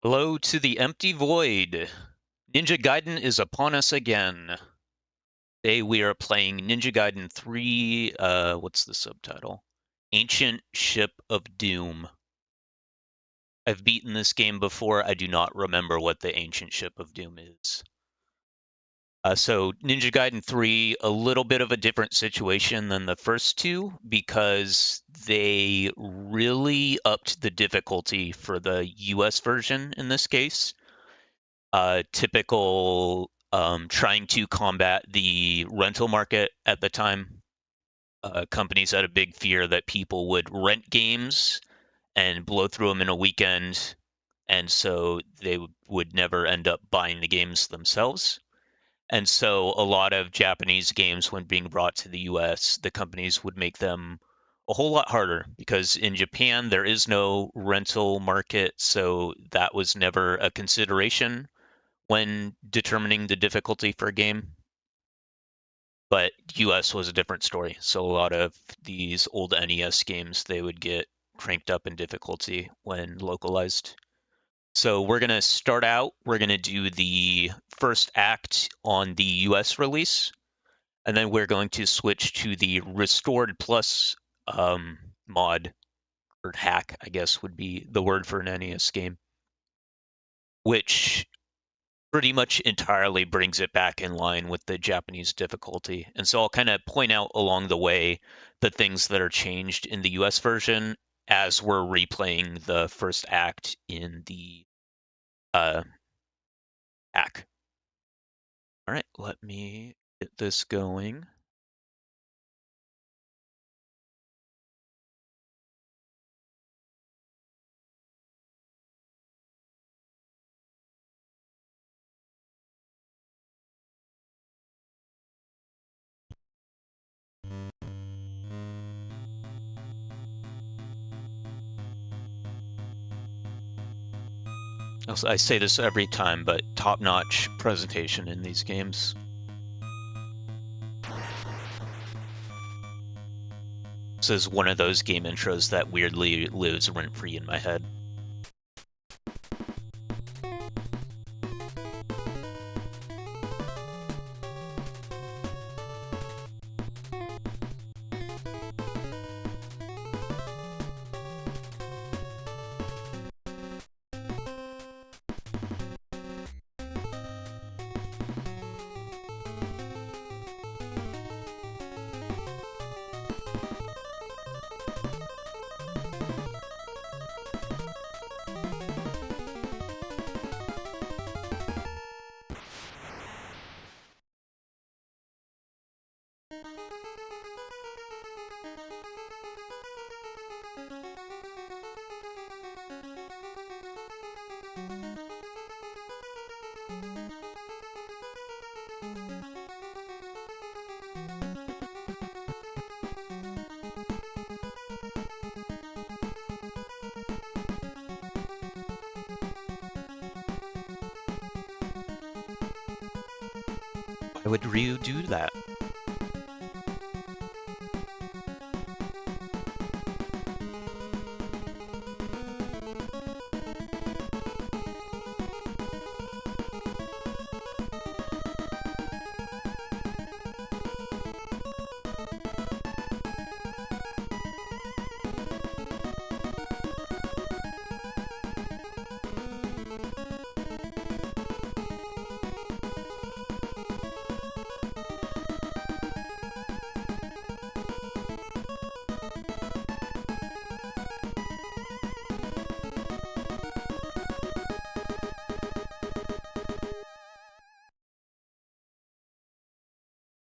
Hello to the empty void. Ninja Gaiden is upon us again. Today we are playing Ninja Gaiden 3, what's the subtitle? Ancient Ship of Doom. I've beaten this game before. I do not remember what the Ancient Ship of Doom is. So Ninja Gaiden 3, a little bit of a different situation than the first two because they really upped the difficulty for the US version in this case. Typical trying to combat the rental market at the time. Companies had a big fear that people would rent games and blow through them in a weekend, and so they would never end up buying the games themselves. And so a lot of Japanese games, when being brought to the US, the companies would make them a whole lot harder because in Japan there is no rental market, so that was never a consideration when determining the difficulty for a game. But US was a different story. So a lot of these old NES games, they would get cranked up in difficulty when localized. So we're going to start out, we're going to do the first act on the US release, and then we're going to switch to the Restored Plus mod, or hack, I guess would be the word for an NES game, which pretty much entirely brings it back in line with the Japanese difficulty. And so I'll kind of point out along the way the things that are changed in the US version as we're replaying the first act in the hack. All right, let me get this going. I say this every time, but top-notch presentation in these games. This is one of those game intros that weirdly lives rent-free in my head. Why would Ryu do that?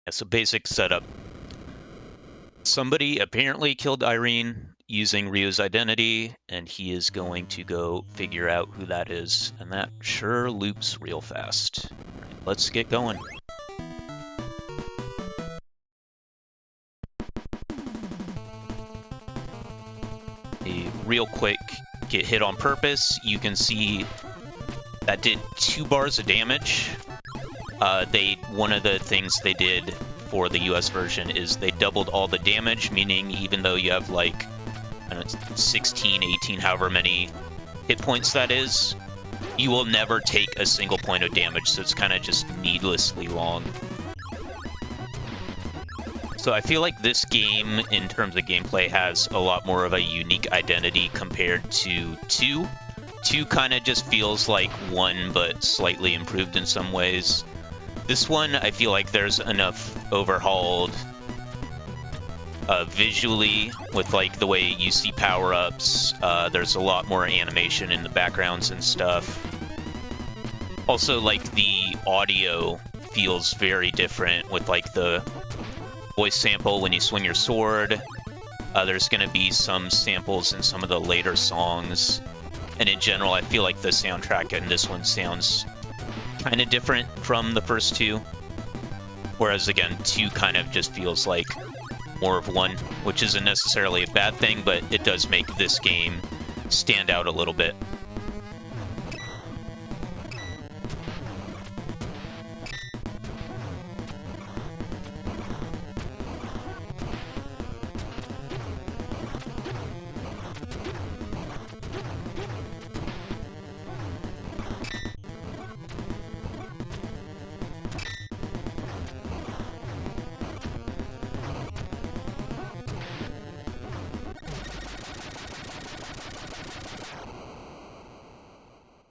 So basic setup. Somebody apparently killed Irene using Ryu's identity, and he is going to go figure out who that is. And that sure loops real fast. All right, let's get going. A real quick get hit on purpose. You can see that did 2 bars of damage. One of the things they did for the US version is they doubled all the damage, meaning even though you have like, I don't know, 16, 18, however many hit points that is, you will never take a single point of damage, so it's kind of just needlessly long. So I feel like this game, in terms of gameplay, has a lot more of a unique identity compared to 2. 2 kind of just feels like 1, but slightly improved in some ways. This one, I feel like there's enough overhauled visually with like the way you see power-ups. There's a lot more animation in the backgrounds and stuff. Also, like, the audio feels very different with like the voice sample when you swing your sword. There's going to be some samples in some of the later songs. And in general, I feel like the soundtrack in this one sounds kind of different from the first 2. Whereas, again, 2 kind of just feels like more of 1, which isn't necessarily a bad thing, but it does make this game stand out a little bit.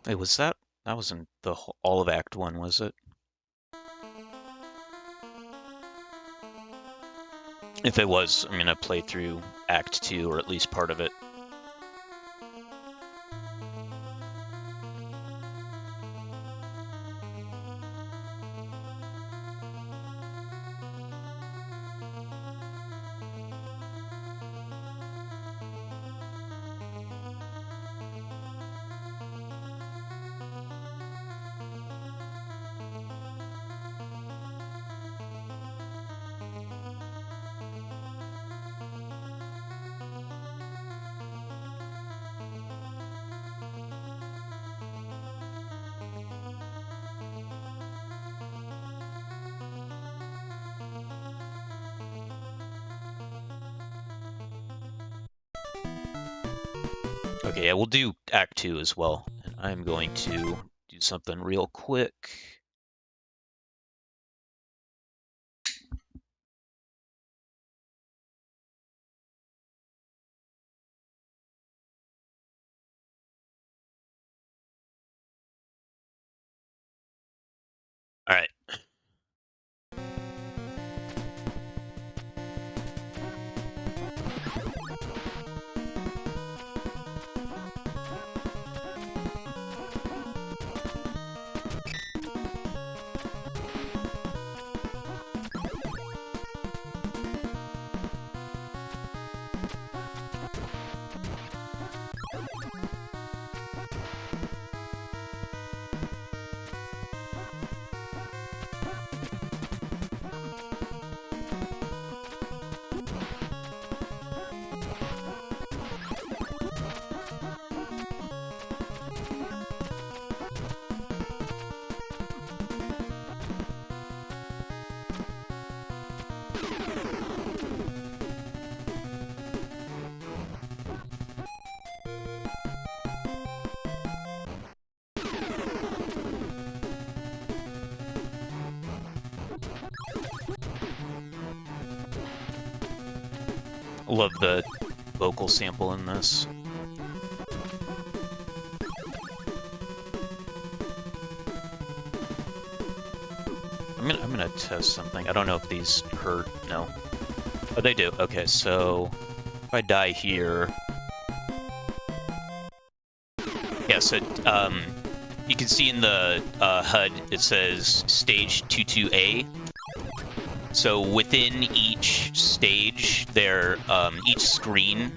Wait, was that? That wasn't all of Act 1, was it? If it was, I'm gonna play through Act 2, or at least part of it. Okay, yeah, we'll do Act 2 as well. And I'm going to do something real quick. All right. Love the vocal sample in this. I'm gonna test something. I don't know if these hurt. No. Oh, they do. Okay, so if I die here, yeah. So you can see in the HUD it says Stage 22A. So within each stage, each screen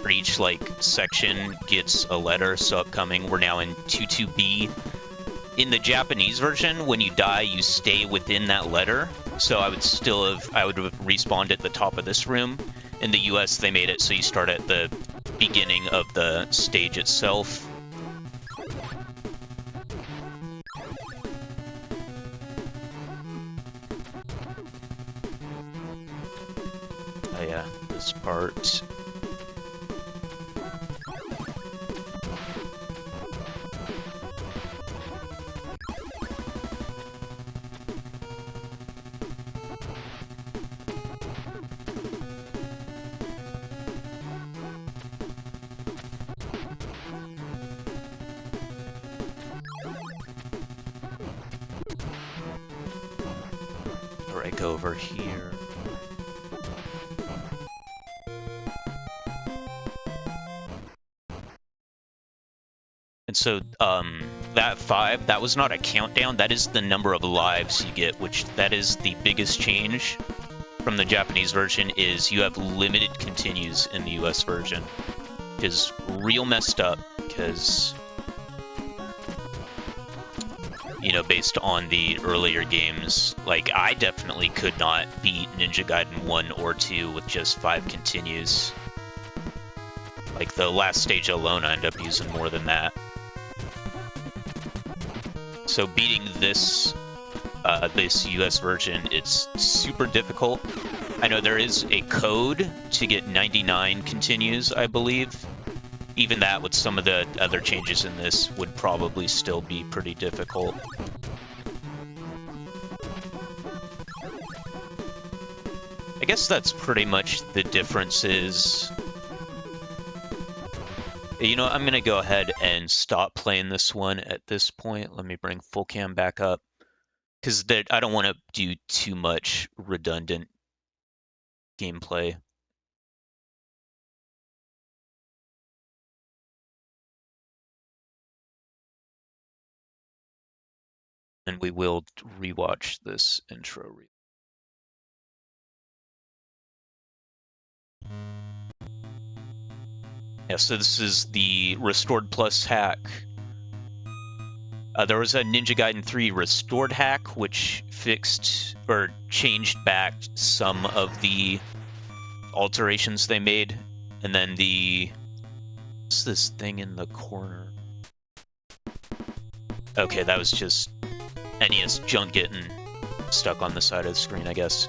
for each like section gets a letter. So upcoming, we're now in 22B. In the Japanese version, when you die, you stay within that letter. So I would have respawned at the top of this room. In the US, they made it so you start at the beginning of the stage itself. Oh yeah, this part. back over here. And so that 5, that was not a countdown, that is the number of lives you get, which that is the biggest change from the Japanese version, is you have limited continues in the US version. Which is real messed up, because, you know, based on the earlier games, like, I definitely could not beat Ninja Gaiden 1 or 2 with just 5 continues. Like, the last stage alone, I ended up using more than that. So beating this this US version, it's super difficult. I know there is a code to get 99 continues, I believe. Even that, with some of the other changes in this, would probably still be pretty difficult. I guess that's pretty much the differences. You know, I'm going to go ahead and stop playing this one at this point. Let me bring full cam back up, because I don't want to do too much redundant gameplay. And we will rewatch this intro. Yeah, so this is the Restored Plus hack. There was a Ninja Gaiden 3 Restored hack, which fixed or changed back some of the alterations they made. And then what's this thing in the corner? Okay, that was just NES junk getting stuck on the side of the screen, I guess.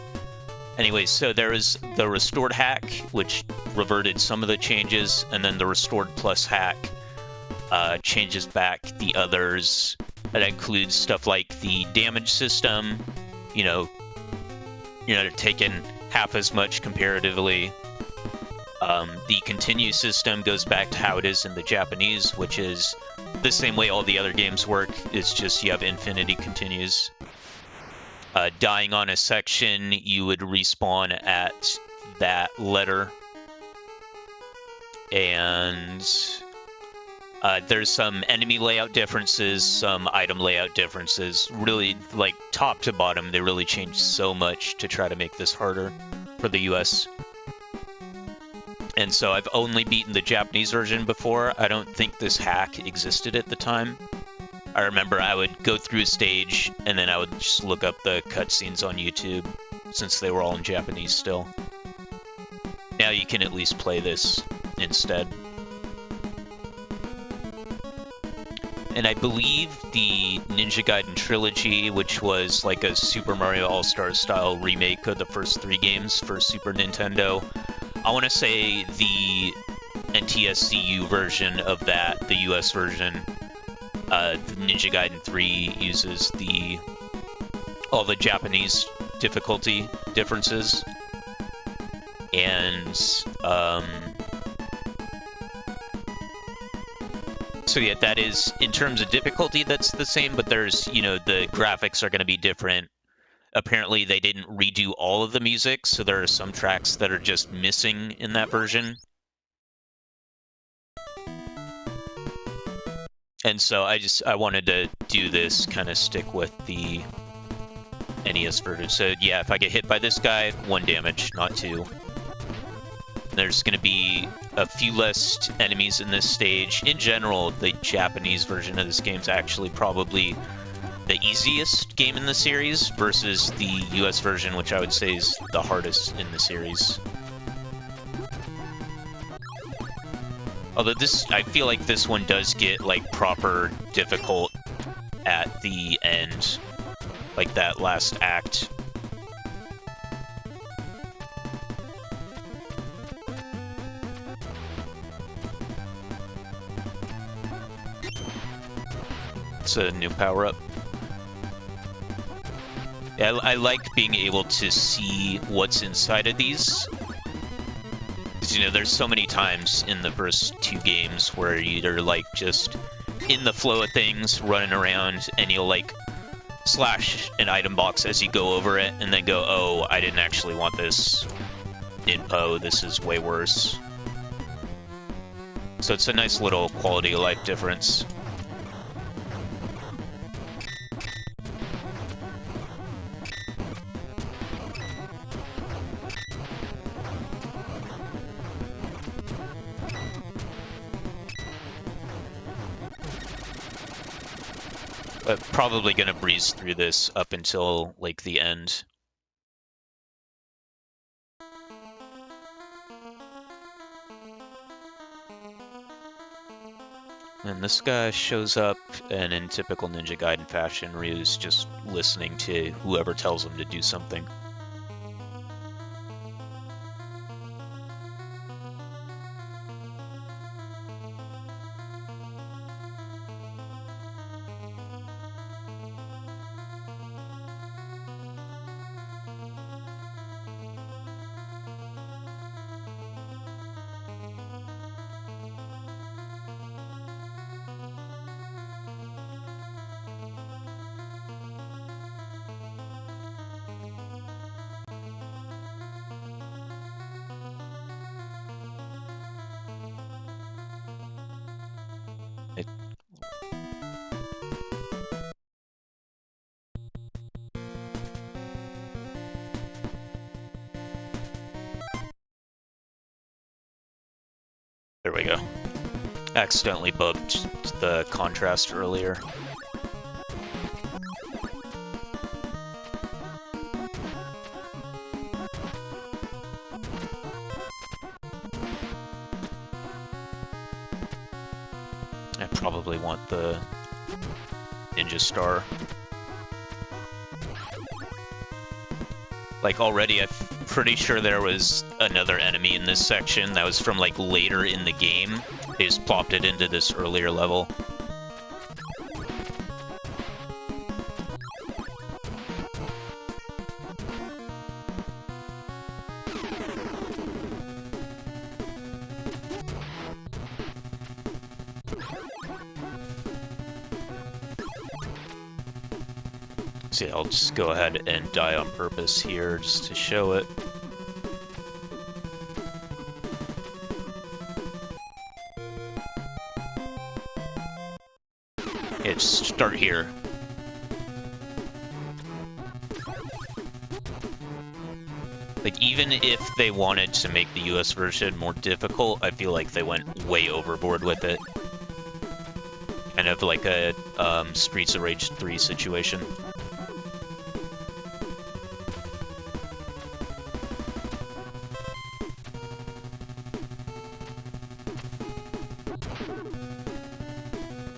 Anyway, so there is the Restored hack, which reverted some of the changes, and then the Restored Plus hack changes back the others. That includes stuff like the damage system, you know, taking half as much comparatively. The continue system goes back to how it is in the Japanese, which is the same way all the other games work. It's just you have infinity continues. Dying on a section, you would respawn at that letter. And there's some enemy layout differences, some item layout differences. Really, like, top to bottom, they really changed so much to try to make this harder for the US. And so I've only beaten the Japanese version before. I don't think this hack existed at the time. I remember I would go through a stage, and then I would just look up the cutscenes on YouTube, since they were all in Japanese still. Now you can at least play this instead. And I believe the Ninja Gaiden trilogy, which was like a Super Mario All-Stars style remake of the first 3 games for Super Nintendo, I want to say the NTSCU version of that, the US version, Ninja Gaiden 3 uses all the Japanese difficulty differences. And so yeah, that is, in terms of difficulty, that's the same, but there's, you know, the graphics are going to be different. Apparently they didn't redo all of the music, so there are some tracks that are just missing in that version. And so I wanted to do this, kind of stick with the NES version. So yeah, if I get hit by this guy, 1 damage, not 2. There's going to be a few less enemies in this stage. In general, the Japanese version of this game is actually probably the easiest game in the series versus the US version, which I would say is the hardest in the series. Although I feel like this one does get, like, proper difficult at the end, like that last act. It's a new power-up. Yeah, I like being able to see what's inside of these. Because, you know, there's so many times in the first 2 games where you're, like, just in the flow of things, running around, and you'll, like, slash an item box as you go over it, and then go, oh, I didn't actually want this info, this is way worse. So it's a nice little quality of life difference. But probably gonna breeze through this up until like the end. And this guy shows up, and in typical Ninja Gaiden fashion, Ryu's just listening to whoever tells him to do something. There we go. Accidentally bumped the contrast earlier. I probably want the Ninja Star. Like already, I'm pretty sure there was another enemy in this section that was from like later in the game. They just plopped it into this earlier level. So yeah, I'll just go ahead and die on purpose here just to show it. Yeah, just start here. Like, even if they wanted to make the US version more difficult, I feel like they went way overboard with it. Kind of like a Streets of Rage 3 situation.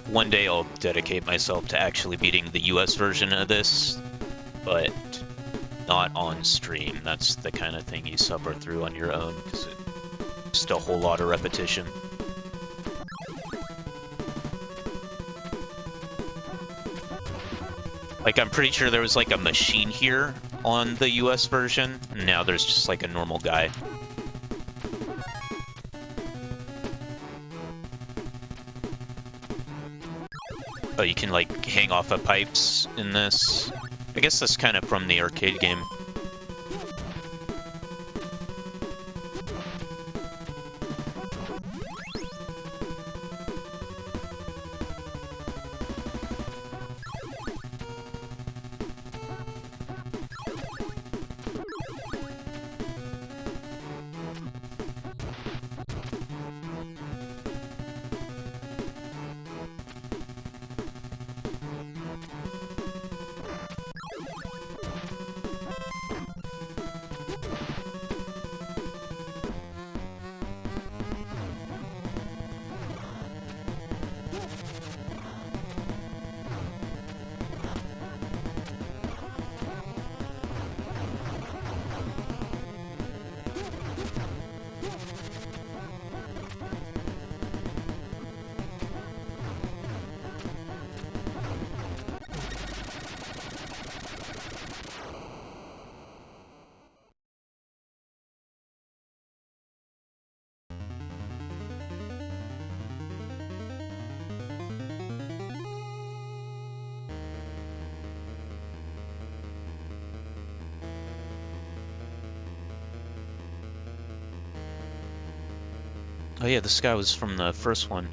One day I'll dedicate myself to actually beating the US version of this, but not on stream. That's the kind of thing you suffer through on your own, because it's just a whole lot of repetition. Like, I'm pretty sure there was like a machine here on the US version, and now there's just like a normal guy. Oh, you can like hang off of pipes in this. I guess that's kind of from the arcade game. Oh yeah, this guy was from the first one.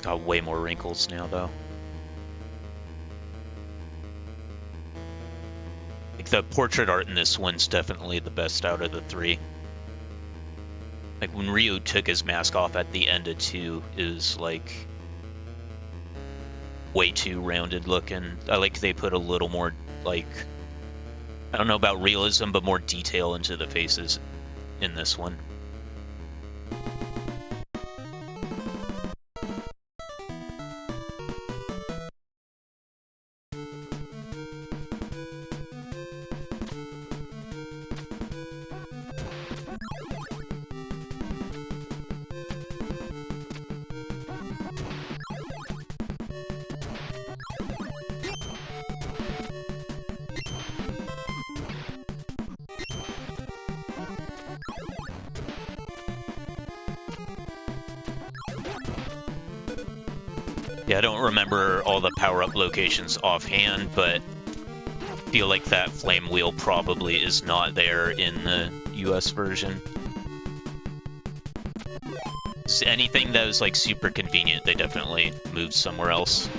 Got way more wrinkles now, though. Like, the portrait art in this one's definitely the best out of the three. Like, when Ryu took his mask off at the end of 2, is like way too rounded looking. I like they put a little more, like, I don't know about realism, but more detail into the faces in this one. Yeah, I don't remember all the power-up locations offhand, but I feel like that flame wheel probably is not there in the US version. Anything that was like super convenient, they definitely moved somewhere else.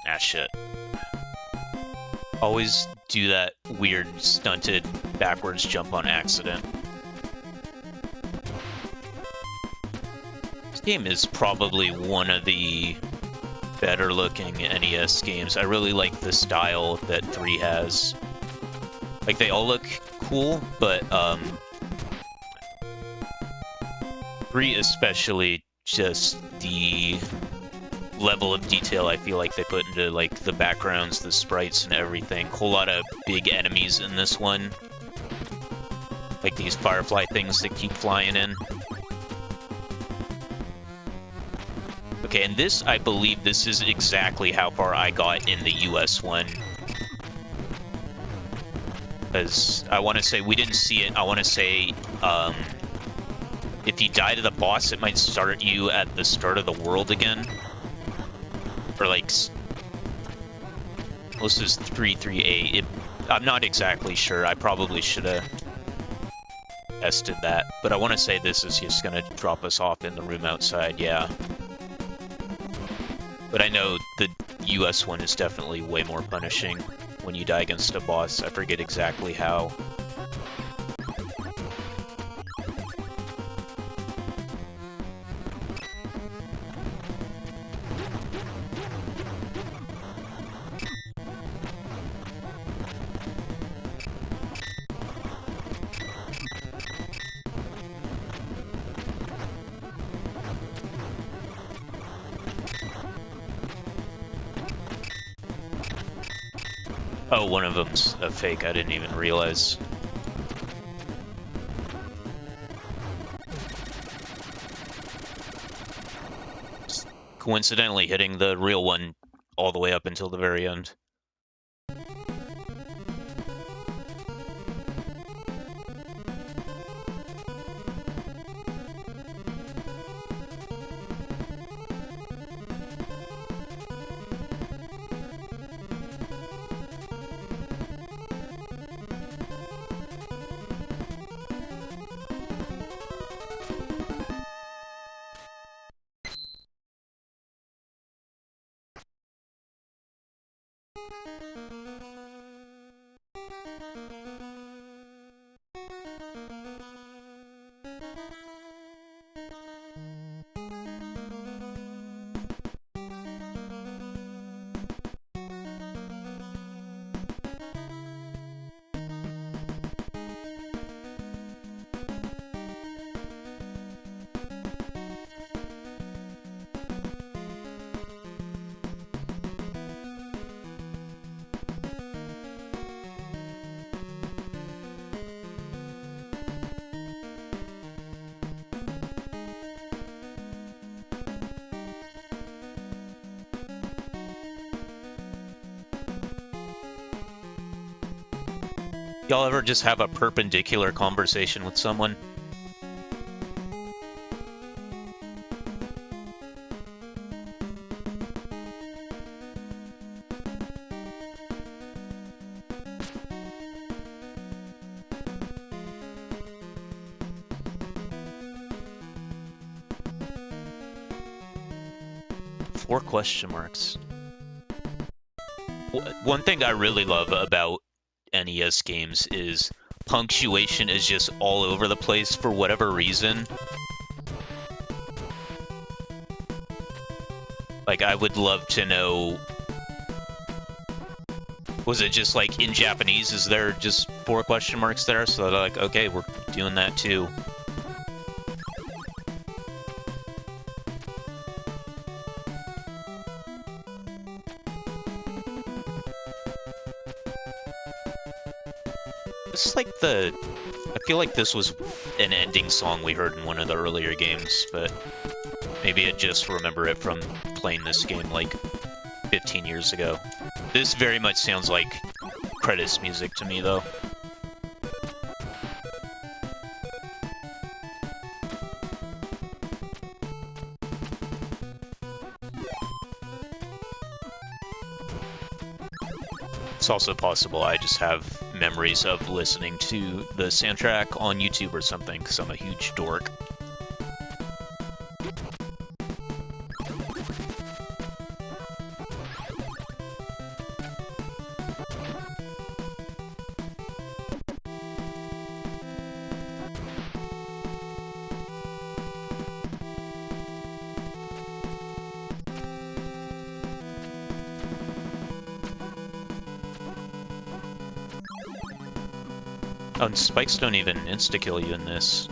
Ah, shit. Always do that weird stunted backwards jump on accident. This game is probably one of the better looking NES games. I really like the style that 3 has. Like, they all look cool, but 3 especially, just the level of detail I feel like they put into like the backgrounds, the sprites, and everything. Whole lot of big enemies in this one, like these firefly things that keep flying in. Okay, and this, I believe this is exactly how far I got in the US one. Because I want to say, we didn't see it, I want to say, if you die to the boss, it might start you at the start of the world again. Or like, well, this is 338. I'm not exactly sure. I probably should have tested that. But I want to say this is just going to drop us off in the room outside, yeah. But I know the US one is definitely way more punishing when you die against a boss. I forget exactly how. Oh, one of them's a fake. I didn't even realize. Just coincidentally hitting the real one all the way up until the very end. Y'all ever just have a perpendicular conversation with someone? Four question marks. One thing I really love about NES games is punctuation is just all over the place for whatever reason. Like, I would love to know, was it just like in Japanese, is there just four question marks there? So they're like, okay, we're doing that too. This is like I feel like this was an ending song we heard in one of the earlier games, but maybe I just remember it from playing this game like 15 years ago. This very much sounds like credits music to me, though. It's also possible I just have memories of listening to the soundtrack on YouTube or something, because I'm a huge dork. Oh, and spikes don't even insta-kill you in this.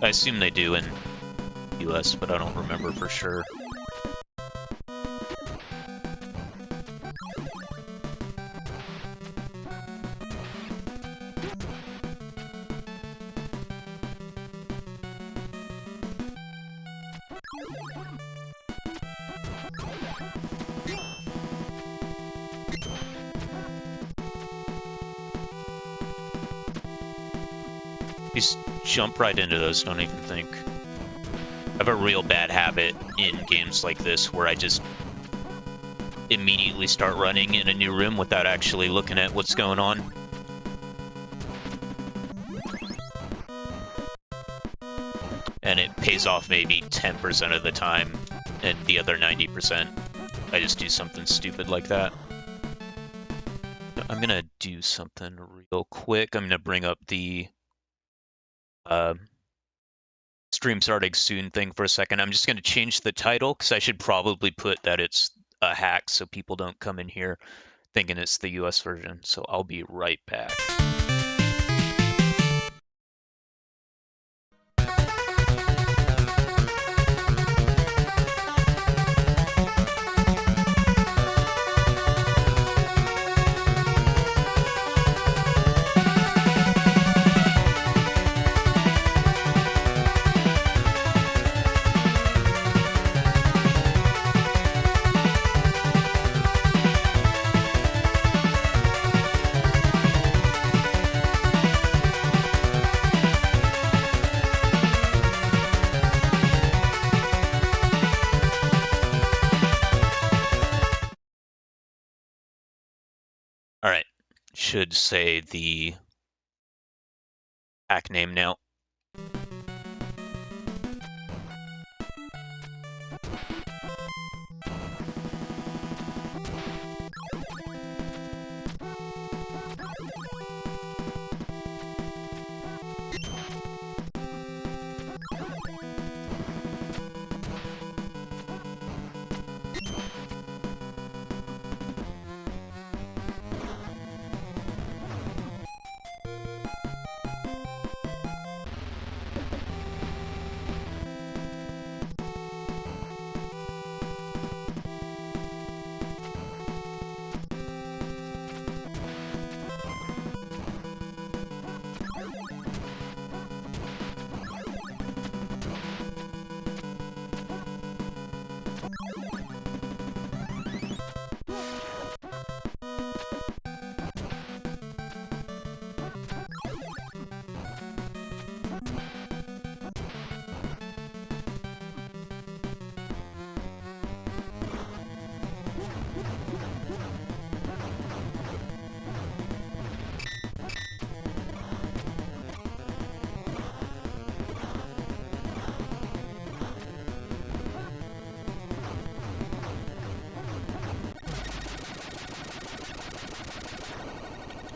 I assume they do in US, but I don't remember for sure. You just jump right into those, don't even think. I have a real bad habit in games like this where I just immediately start running in a new room without actually looking at what's going on. And it pays off maybe 10% of the time, and the other 90%, I just do something stupid like that. I'm gonna do something real quick. I'm gonna bring up the stream starting soon thing for a second. I'm just going to change the title because I should probably put that it's a hack so people don't come in here thinking it's the US version. So I'll be right back. should say the hack name now.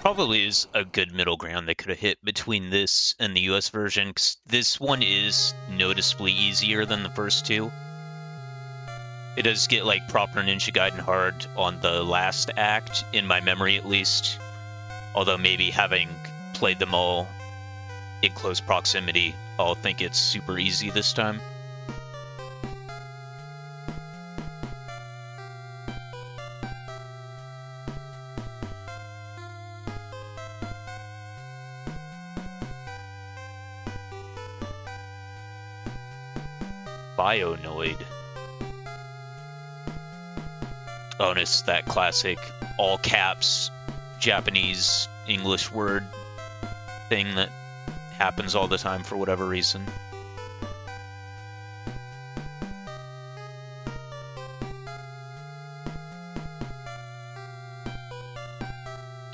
Probably is a good middle ground they could have hit between this and the US version, 'cause this one is noticeably easier than the first two. It does get like proper Ninja Gaiden hard on the last act, in my memory at least. Although maybe having played them all in close proximity, I'll think it's super easy this time. Bionoid. Oh, and it's that classic all caps Japanese English word thing that happens all the time for whatever reason.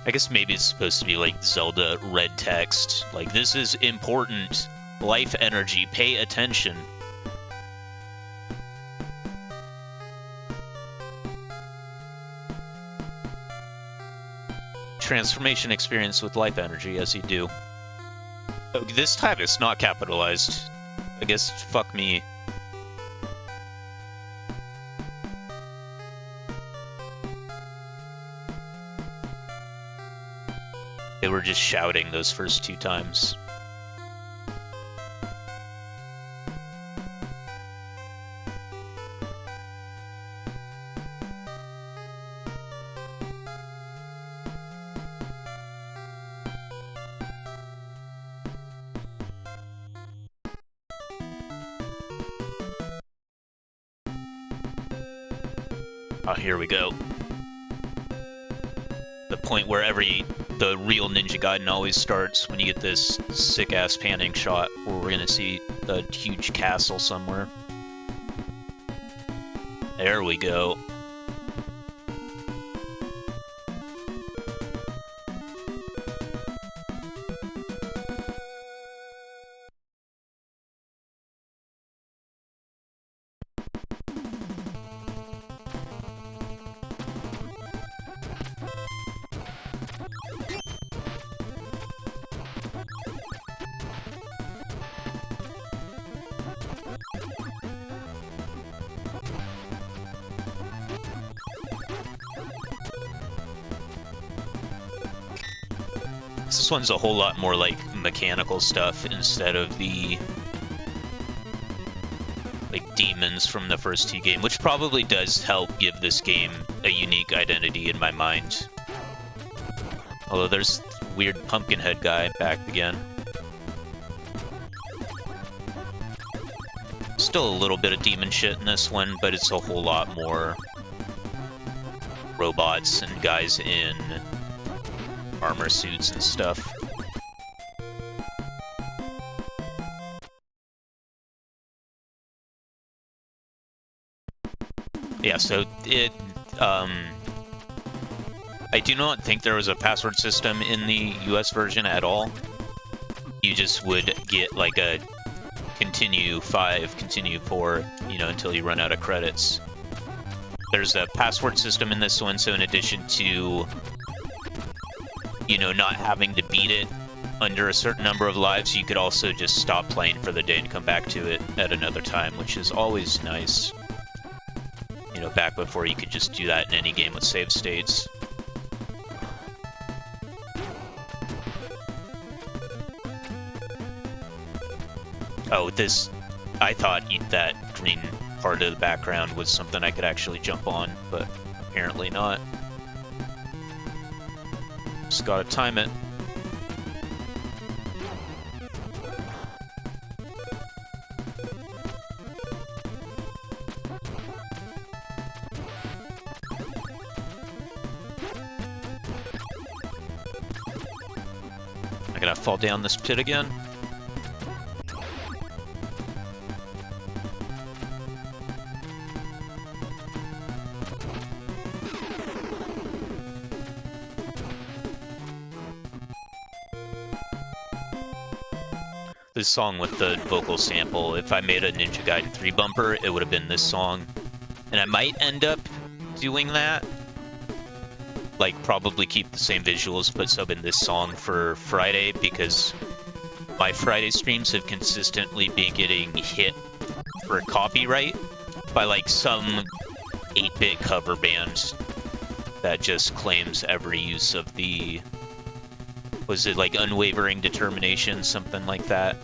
I guess maybe it's supposed to be like Zelda red text, like this is important, life energy, pay attention. Transformation experience with life energy, as you do. Oh, this time it's not capitalized. I guess fuck me. They were just shouting those first two times. Oh, here we go. The point where the real Ninja Gaiden always starts, when you get this sick-ass panning shot where we're gonna see a huge castle somewhere. There we go. This one's a whole lot more like mechanical stuff instead of the like demons from the first two games, which probably does help give this game a unique identity in my mind. Although there's weird Pumpkinhead guy back again. Still a little bit of demon shit in this one, but it's a whole lot more robots and guys in armor suits and stuff. Yeah, so it, I I do not think there was a password system in the US version at all. You just would get like a continue 5, continue 4, you know, until you run out of credits. There's a password system in this one, so in addition to, you know, not having to beat it under a certain number of lives, you could also just stop playing for the day and come back to it at another time, which is always nice. You know, back before you could just do that in any game with save states. Oh, this... I thought that green part of the background was something I could actually jump on, but apparently not. Just gotta time it. I gotta fall down this pit again. This song with the vocal sample, if I made a Ninja Gaiden 3 bumper, it would have been this song. And I might end up doing that. Like, probably keep the same visuals, but sub in this song for Friday, because my Friday streams have consistently been getting hit for copyright by, like, some 8-bit cover band that just claims every use of the... Was it like Unwavering Determination, something like that?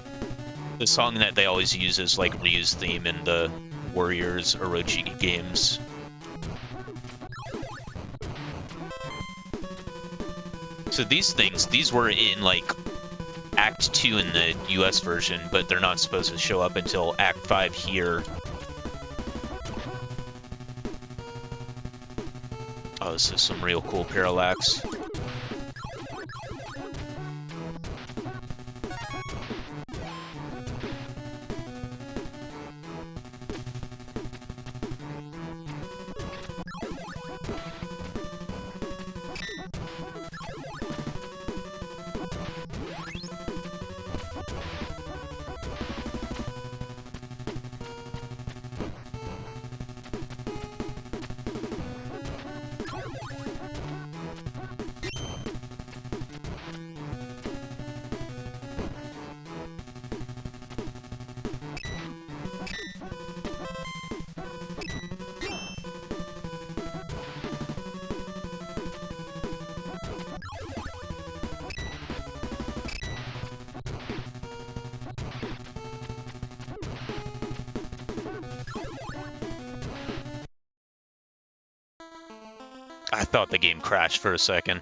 The song that they always use is like Ryu's theme in the Warriors Orochi games. So these were in like Act 2 in the US version, but they're not supposed to show up until Act 5 here. Oh, this is some real cool parallax. I thought the game crashed for a second.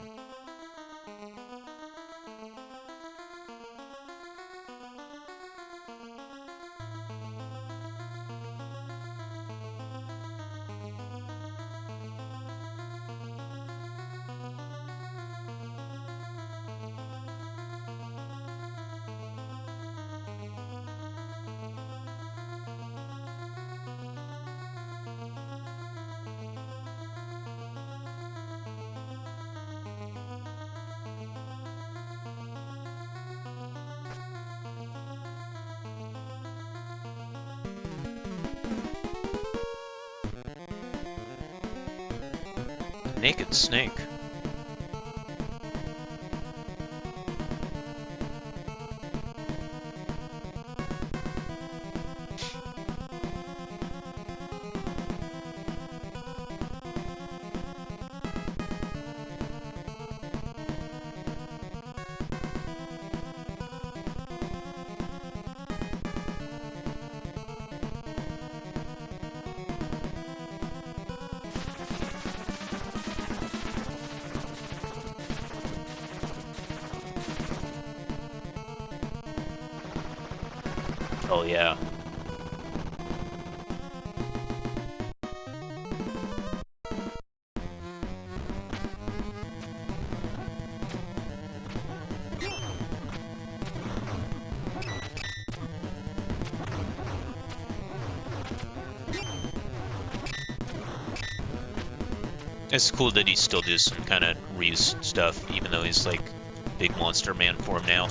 Naked snake. Oh yeah. It's cool that he still does some kind of reuse stuff, even though he's like big monster man form now.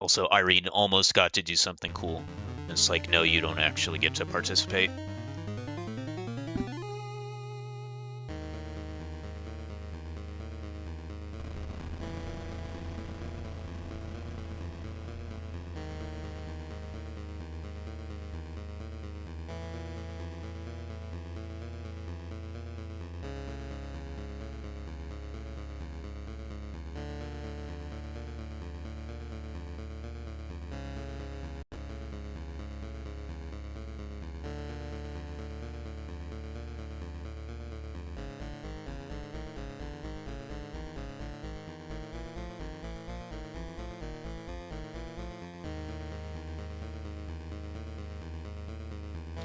Also, Irene almost got to do something cool. It's like, no, you don't actually get to participate.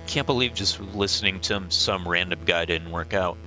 Can't believe just listening to some random guy didn't work out.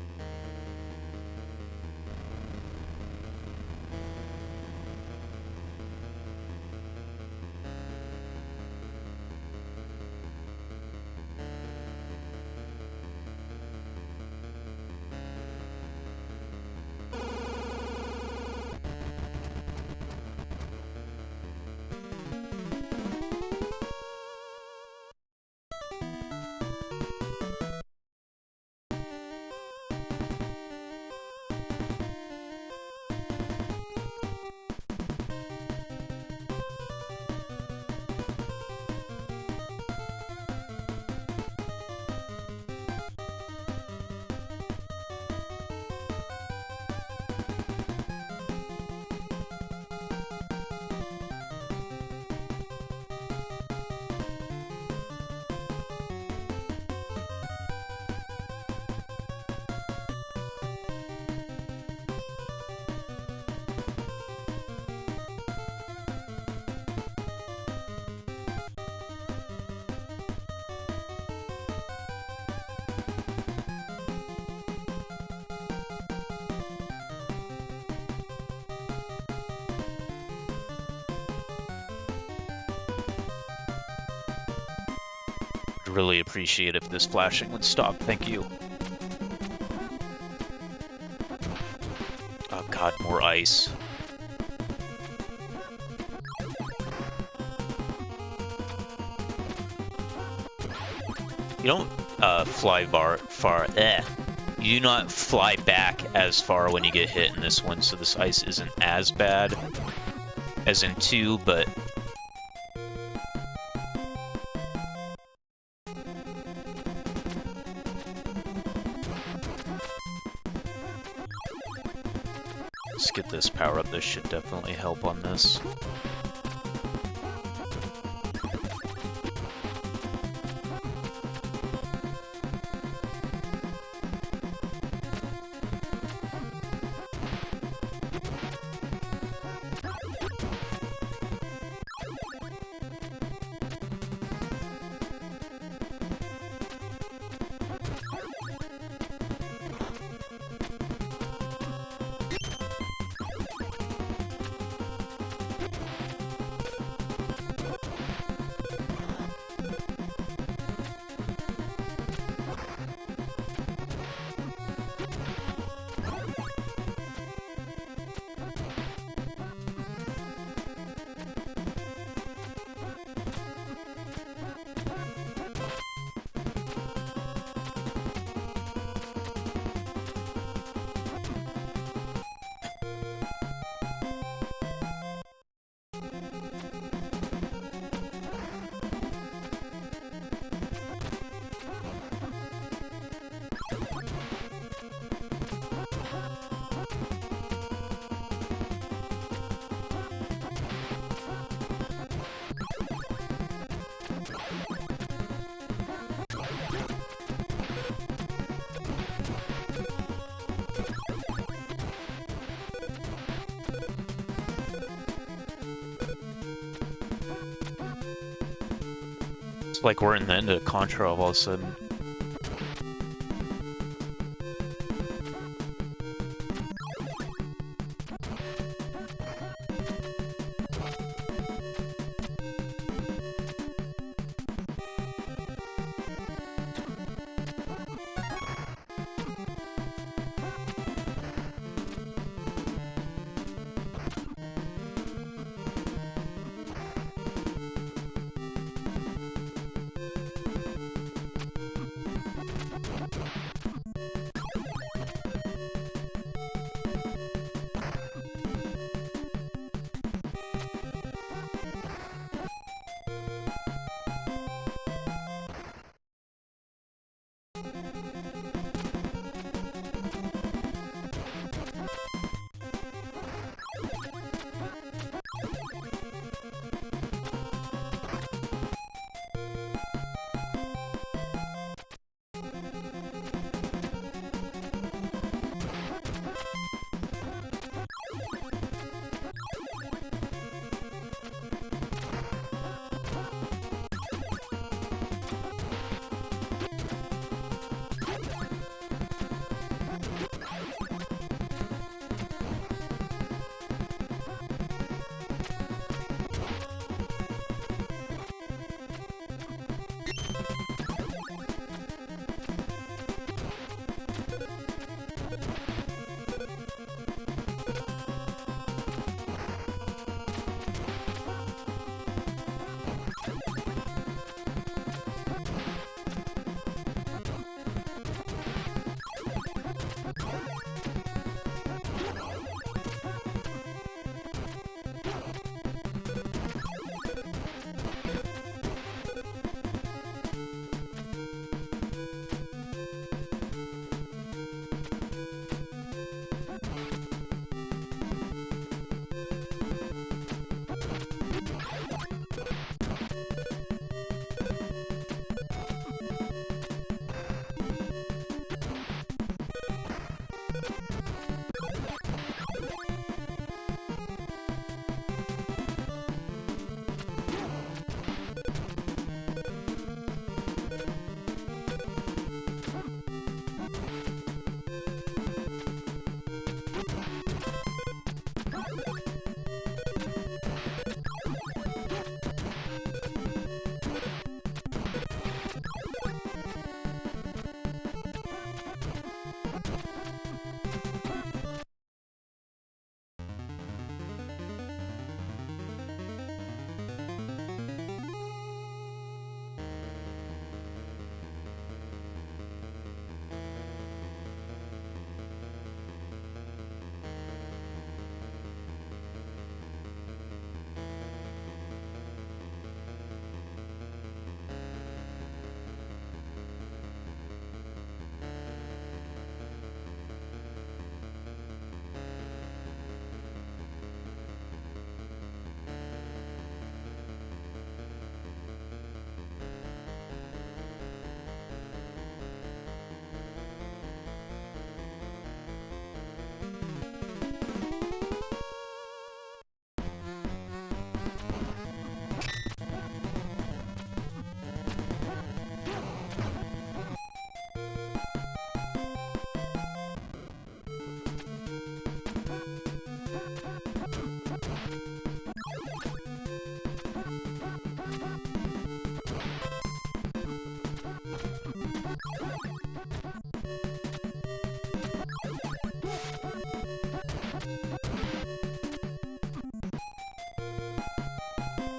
Really appreciate if this flashing would stop. Thank you. Oh god, more ice. You don't fly far. You do not fly back as far when you get hit in this one, so this ice isn't as bad as in 2, but let's get this power up. This should definitely help on this. Like we're in the end of Contra all of a sudden.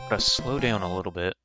Gotta slow down a little bit.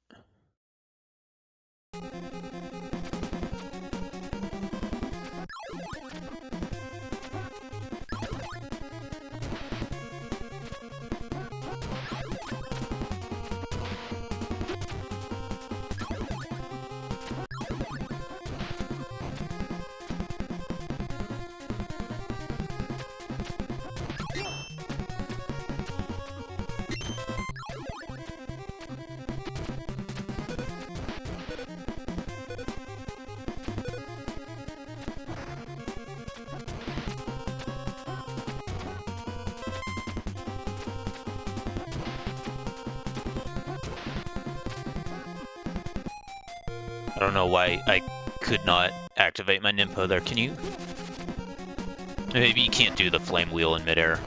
I don't know why I could not activate my Nimpo there. Can you? Maybe you can't do the flame wheel in midair.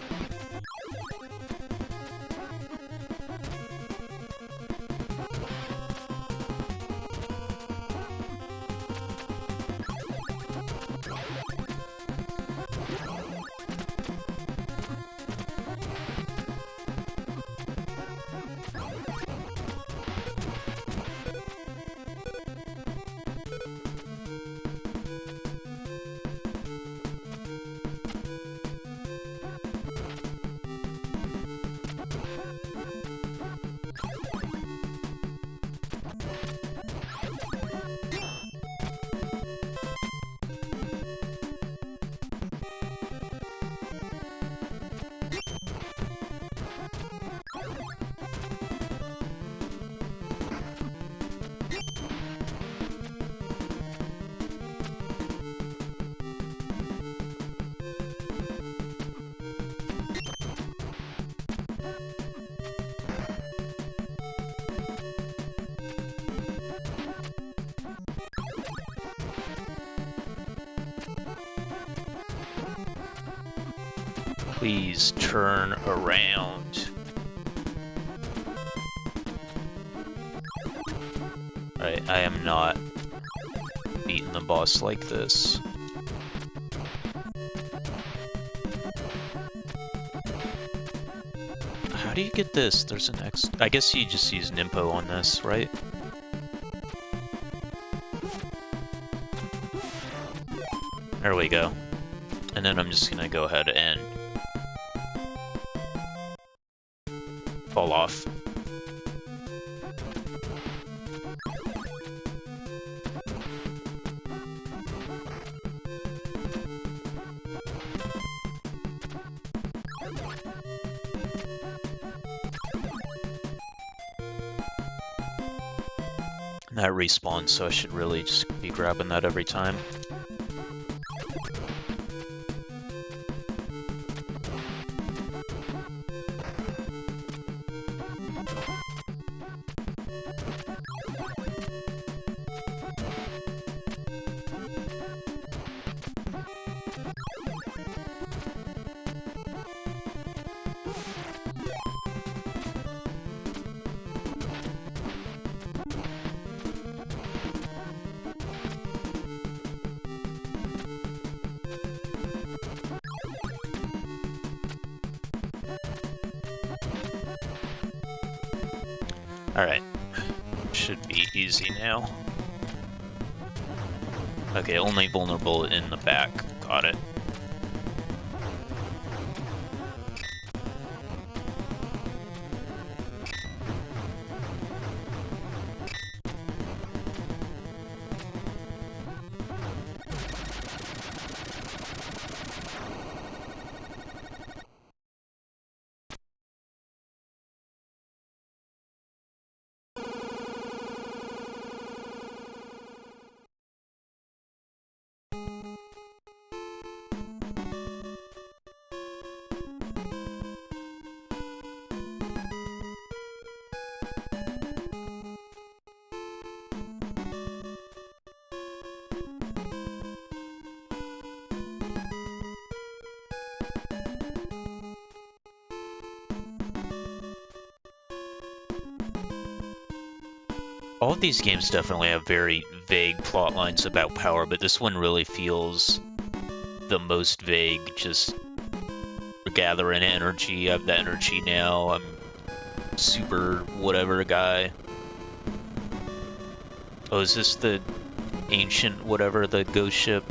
Please turn around. Alright, I am not beating the boss like this. How do you get this? There's an X. I guess you just use Nimpo on this, right? There we go. And then I'm just gonna go ahead and fall off. And that respawns, so I should really just be grabbing that every time. Alright, should be easy now. Okay, only vulnerable in the back. Got it. All of these games definitely have very vague plot lines about power, but this one really feels the most vague. Just gathering energy. I have the energy now. I'm super whatever guy. Oh, is this the ancient whatever, the ghost ship?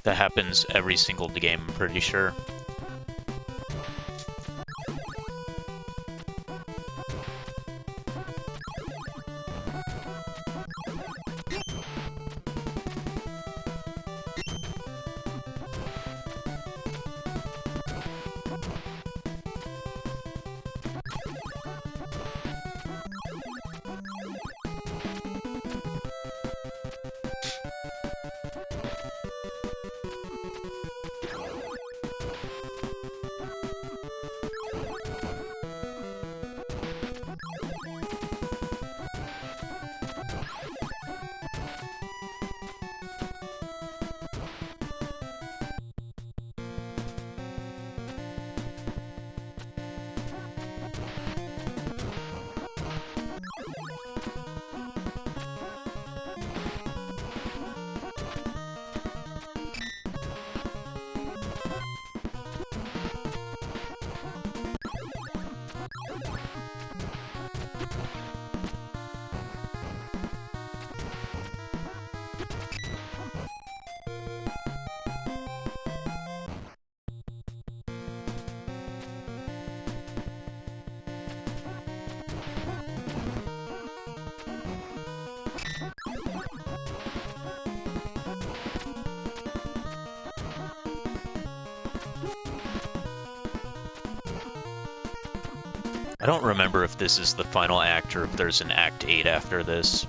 That happens every single game, I'm pretty sure. I don't remember if this is the final act or if there's an Act 8 after this.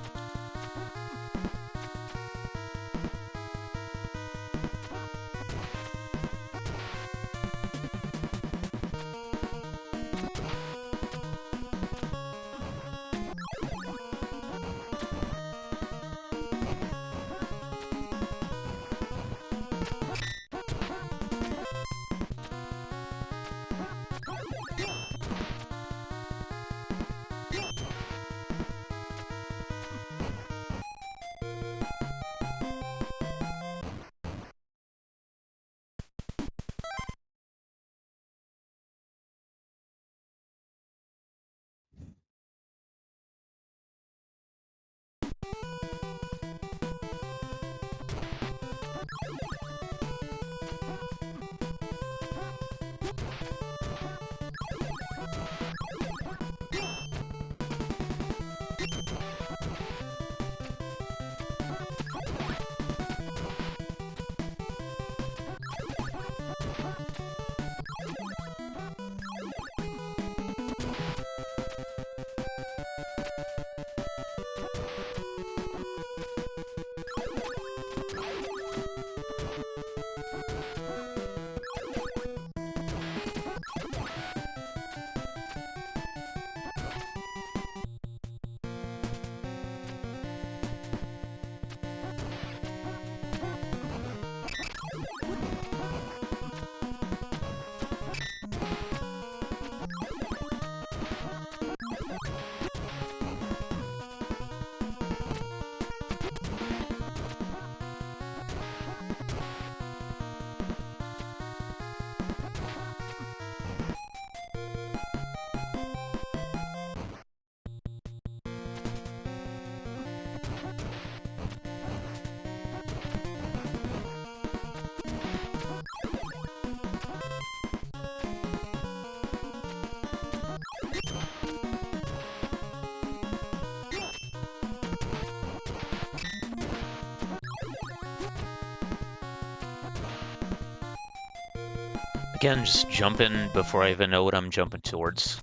Again, just jumping before I even know what I'm jumping towards.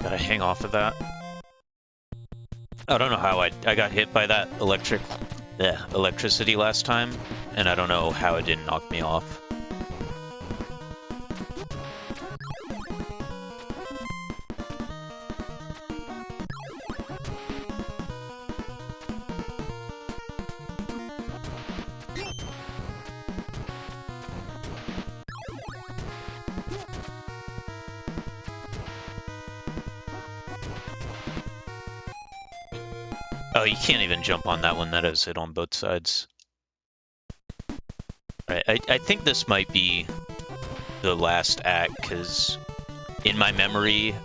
Gotta hang off of that. I don't know how I got hit by that electricity last time, and I don't know how it didn't knock me off. Oh, you can't even jump on that one. That has hit on both sides. Right, I think this might be the last act, because in my memory,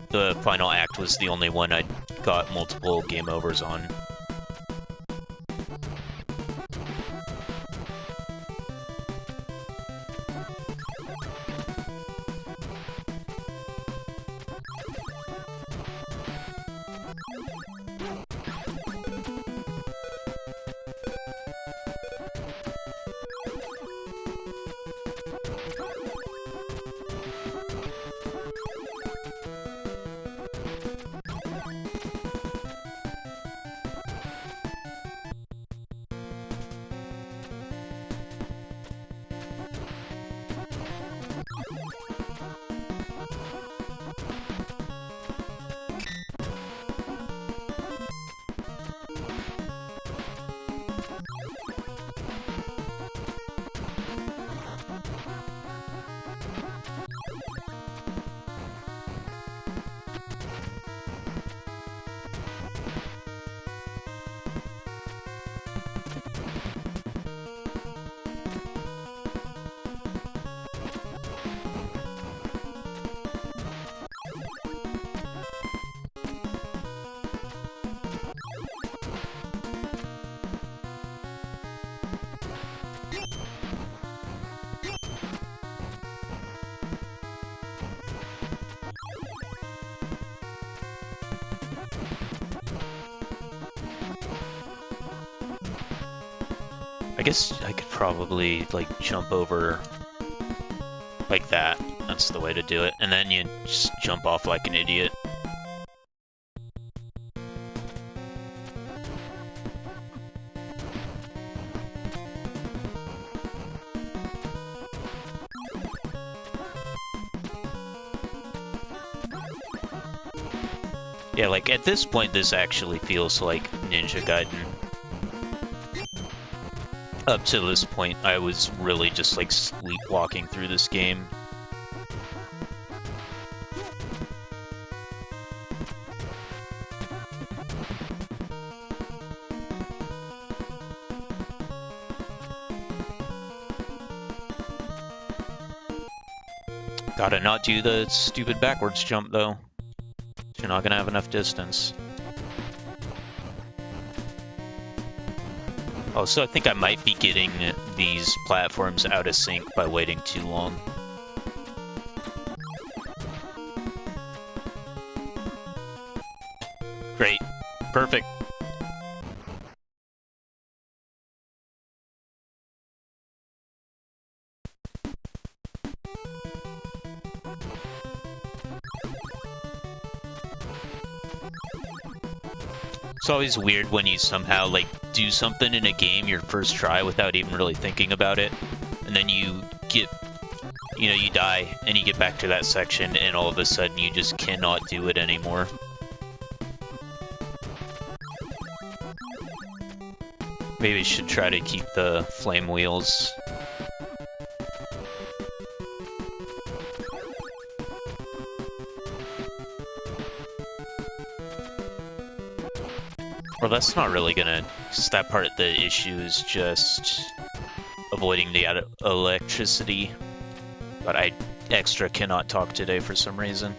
the final act was the only one I got multiple game overs on. I guess I could probably, like, jump over like that. That's the way to do it. And then you just jump off like an idiot. Yeah, like, at this point, this actually feels like Ninja Gaiden. Up to this point, I was really just, like, sleepwalking through this game. Gotta not do the stupid backwards jump, though. You're not gonna have enough distance. Also, I think I might be getting these platforms out of sync by waiting too long. Great. Perfect. It's always weird when you somehow, like, do something in a game your first try without even really thinking about it, and then you get, you know, you die, and you get back to that section, and all of a sudden you just cannot do it anymore. Maybe I should try to keep the flame wheels. Well, that's not really gonna... that part of the issue is just avoiding the electricity. But I extra cannot talk today for some reason.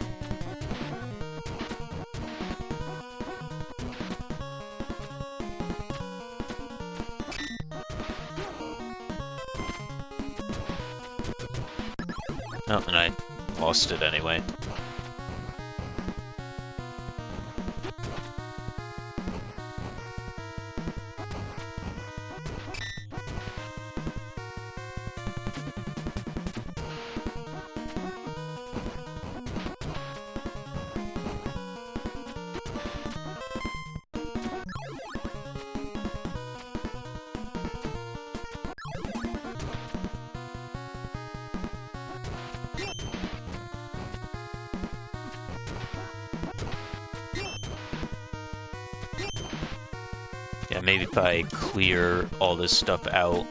Oh, and I lost it anyway. Yeah, maybe if I clear all this stuff out.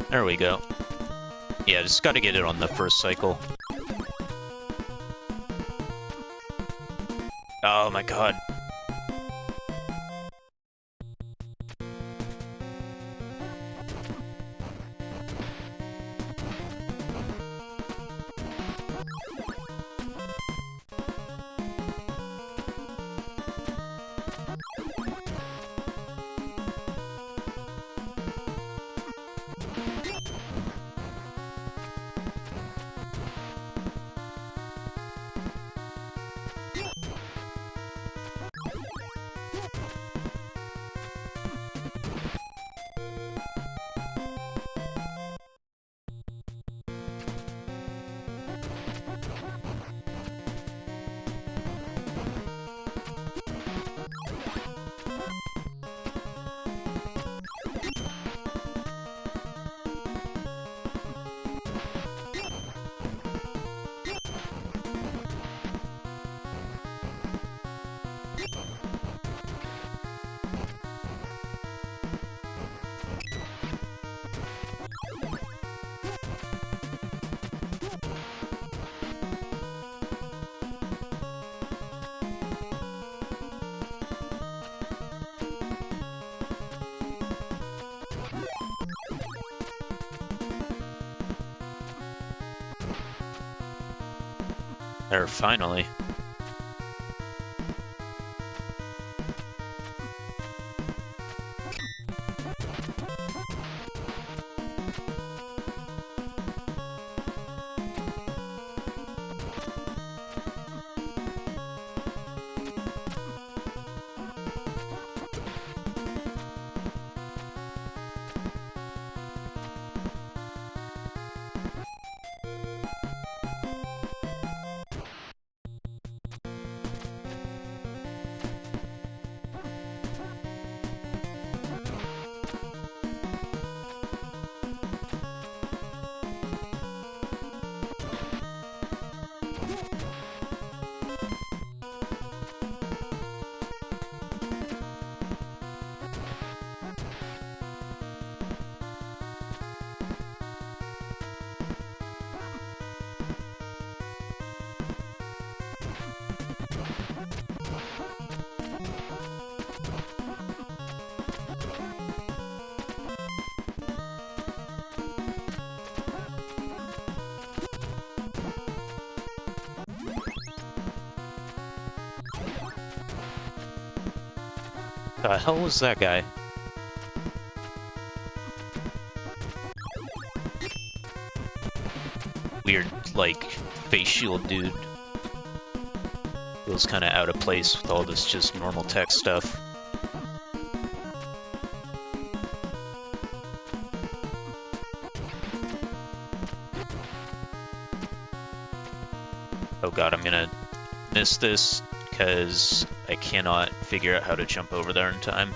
There we go. Yeah, just gotta get it on the first cycle. Oh my god. There, finally. The hell was that guy? Weird, like, face shield dude. Feels kind of out of place with all this just normal tech stuff. Oh god, I'm gonna miss this because I cannot figure out how to jump over there in time.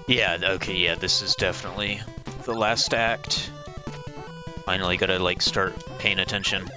Yeah, okay, yeah, this is definitely the last act. Finally gotta, like, start paying attention.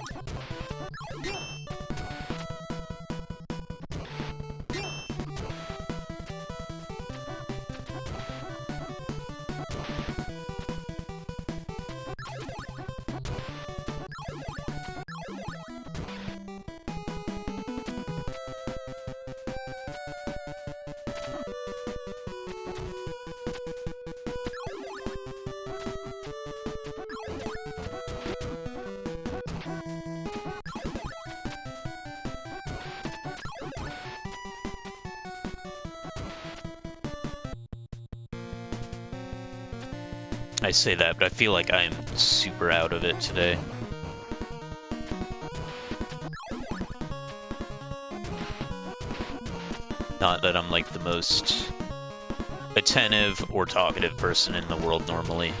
I say that, but I feel like I'm super out of it today. Not that I'm like the most attentive or talkative person in the world normally.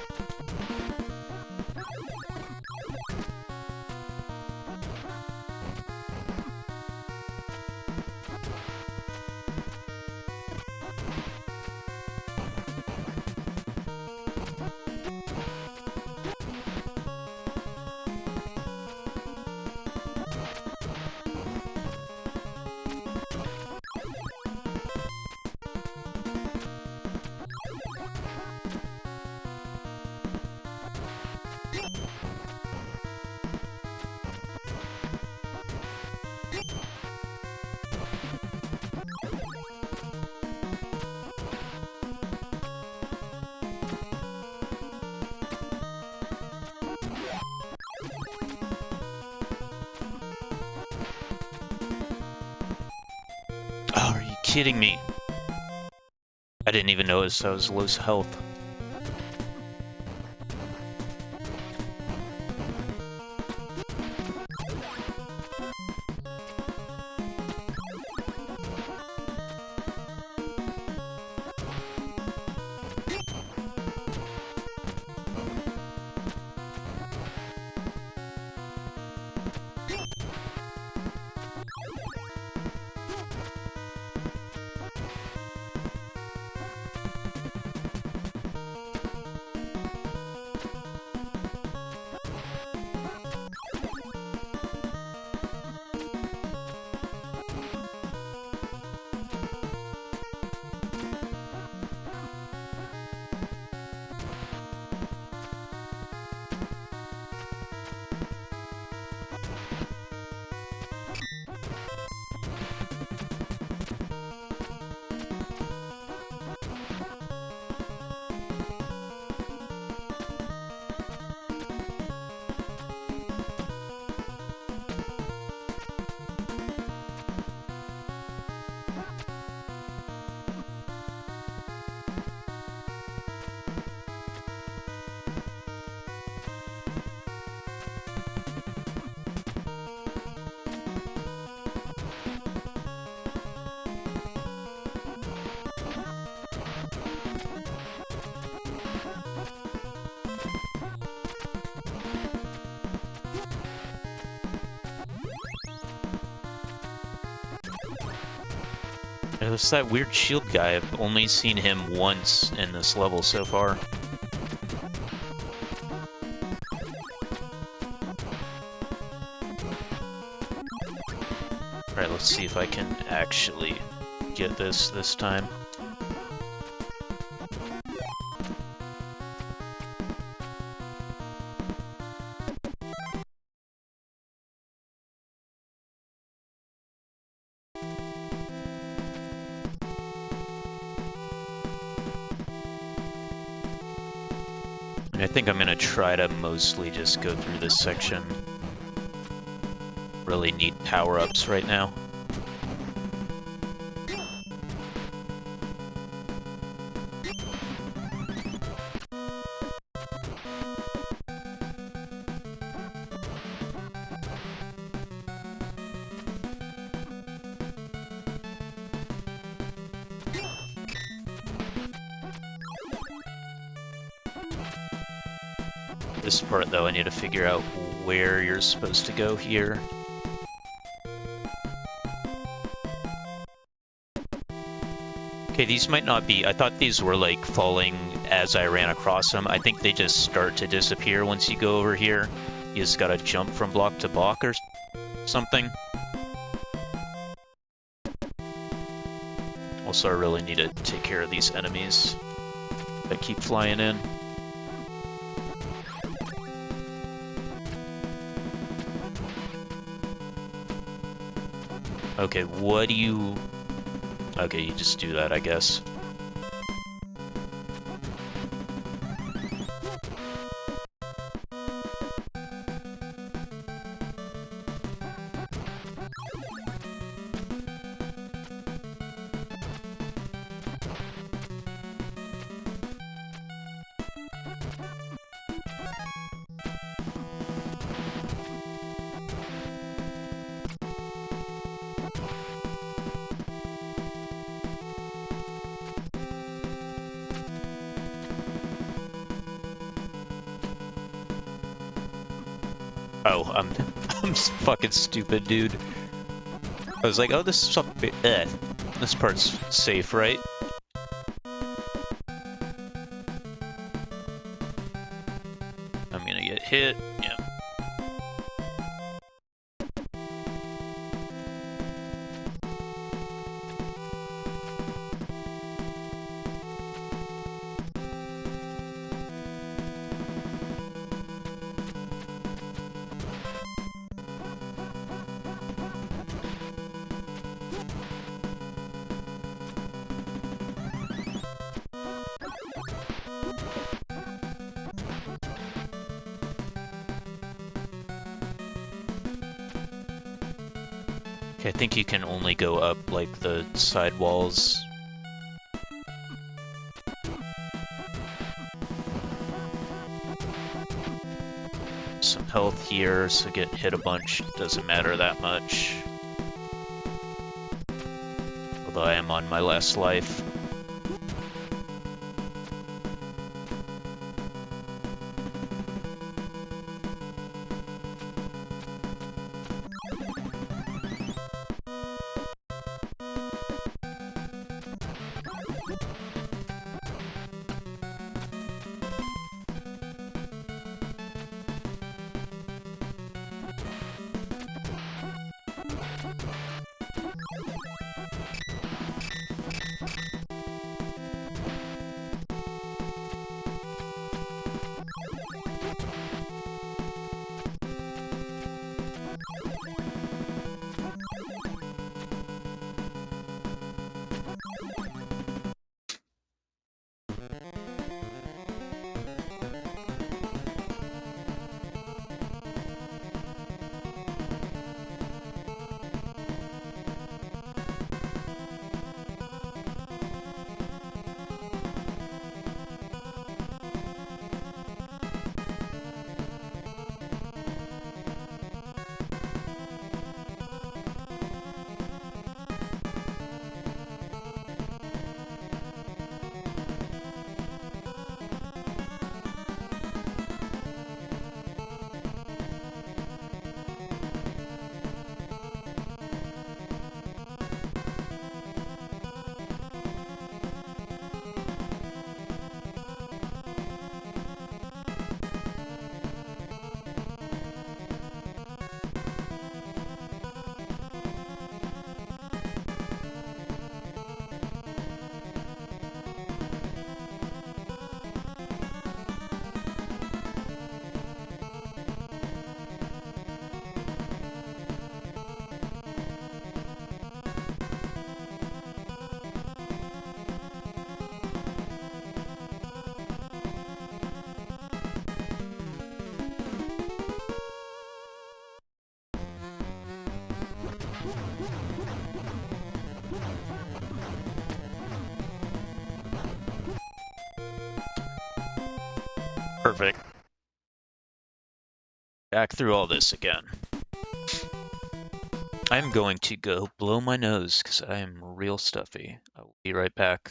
Oh, are you kidding me? I didn't even notice I was low health. There's that weird shield guy. I've only seen him once in this level so far. Alright, let's see if I can actually get this time. And I think I'm going to try to mostly just go through this section. Really need power-ups right now. This part, though, I need to figure out where you're supposed to go here. Okay, these might not be... I thought these were, like, falling as I ran across them. I think they just start to disappear once you go over here. You just gotta jump from block to block or something. Also, I really need to take care of these enemies that keep flying in. Okay, what do you... Okay, you just do that, I guess. Oh, I'm fucking stupid, dude. I was like, oh, this is this part's safe, right? I'm gonna get hit. Yeah. Okay, I think you can only go up, like, the side walls. Some health here, so getting hit a bunch doesn't matter that much. Although I am on my last life. Perfect. Back through all this again. I'm going to go blow my nose because I am real stuffy. I will be right back.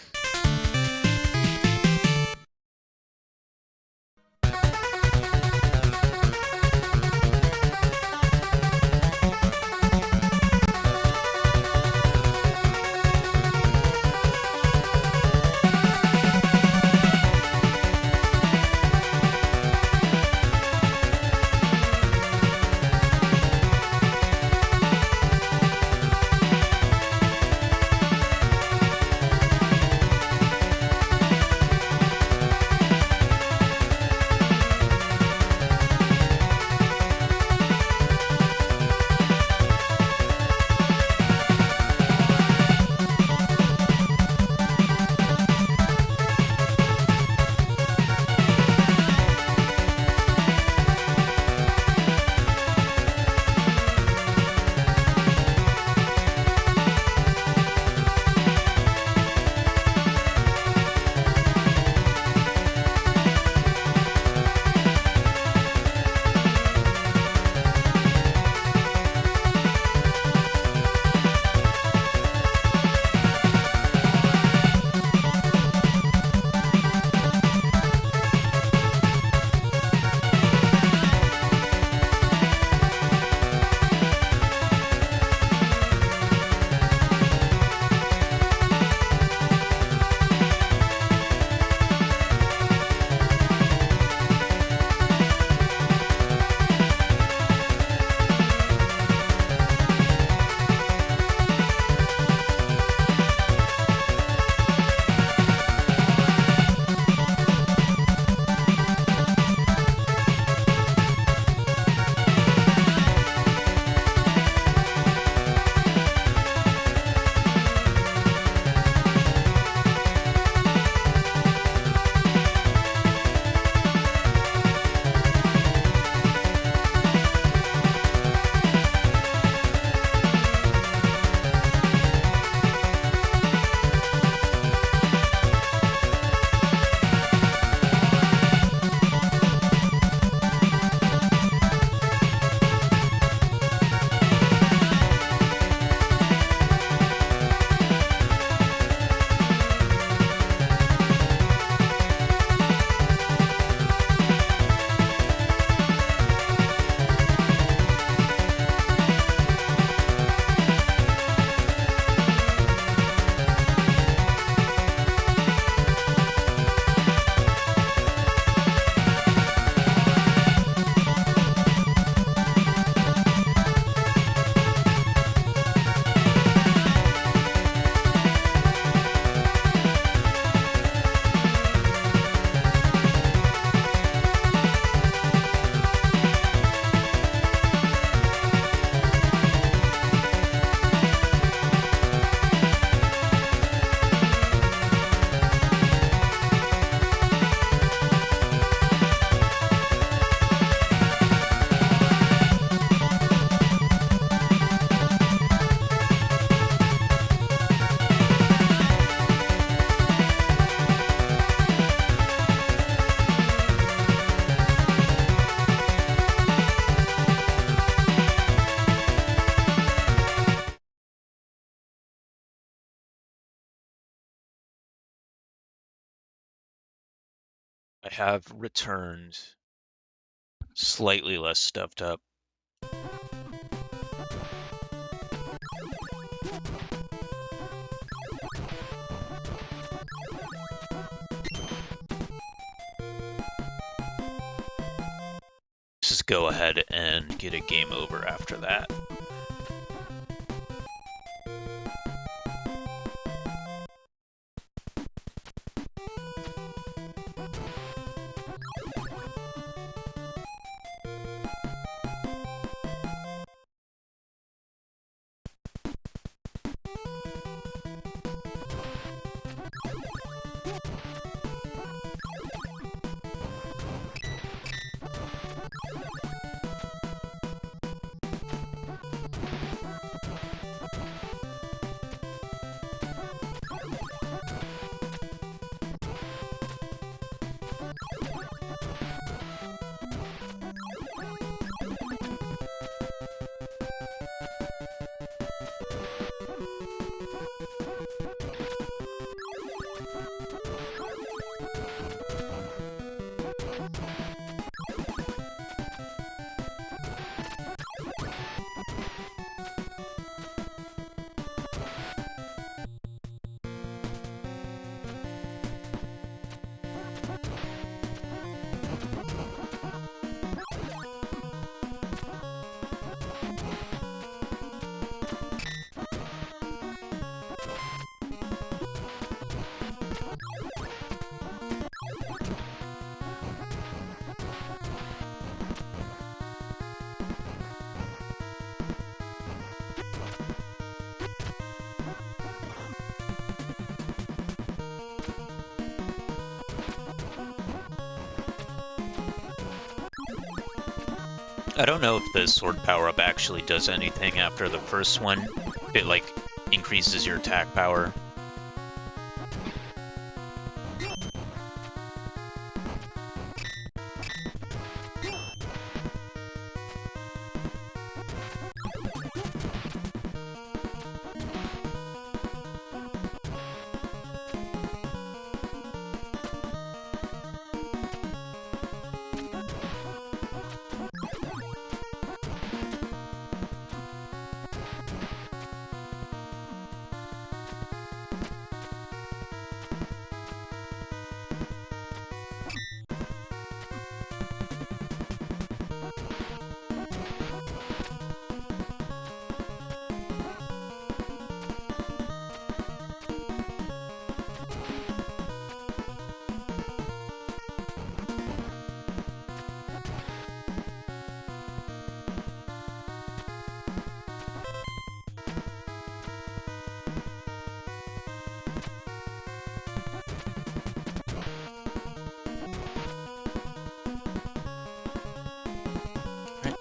I have returned slightly less stuffed up. Just go ahead and get a game over after that. I don't know if the sword power-up actually does anything after the first one. It, like, increases your attack power.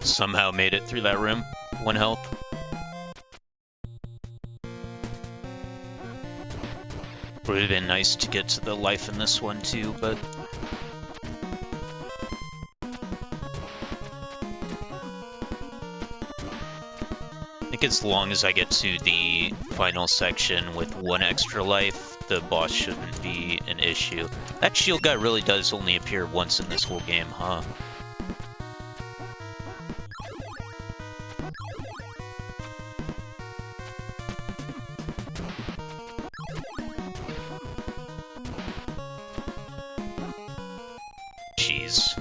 Somehow made it through that room. 1 health. Would have been nice to get to the life in this one too, but... I think as long as I get to the final section with 1 extra life, the boss shouldn't be an issue. That shield guy really does only appear once in this whole game, huh? Jeez.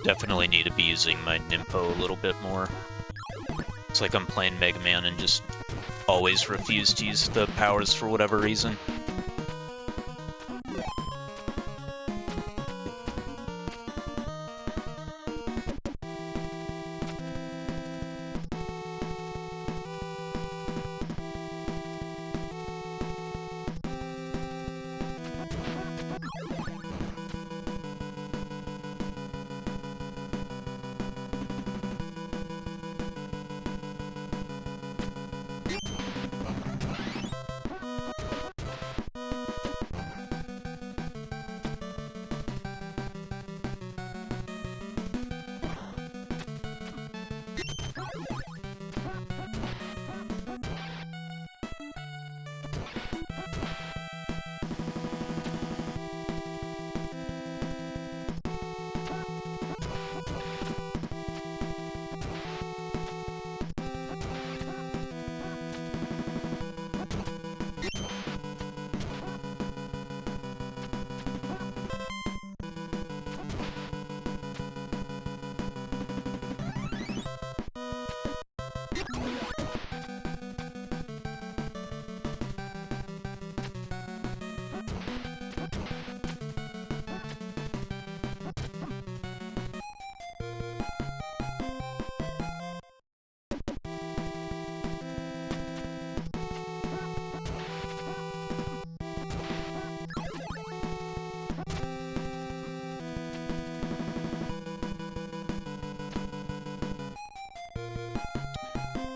Definitely need to be using my Nimpo a little bit more. It's like I'm playing Mega Man and just always refuse to use the powers for whatever reason.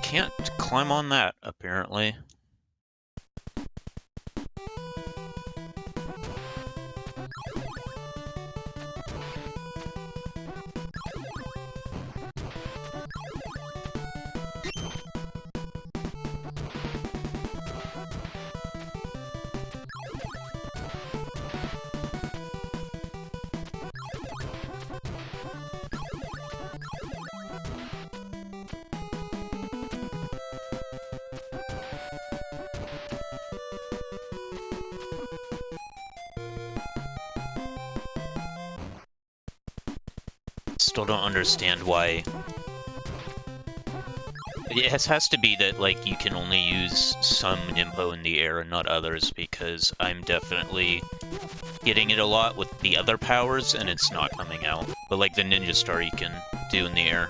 Can't climb on that, apparently. Still don't understand why It has to be that, like, you can only use some Nimbo in the air and not others, because I'm definitely getting it a lot with the other powers, and it's not coming out. But, like, the Ninja Star you can do in the air.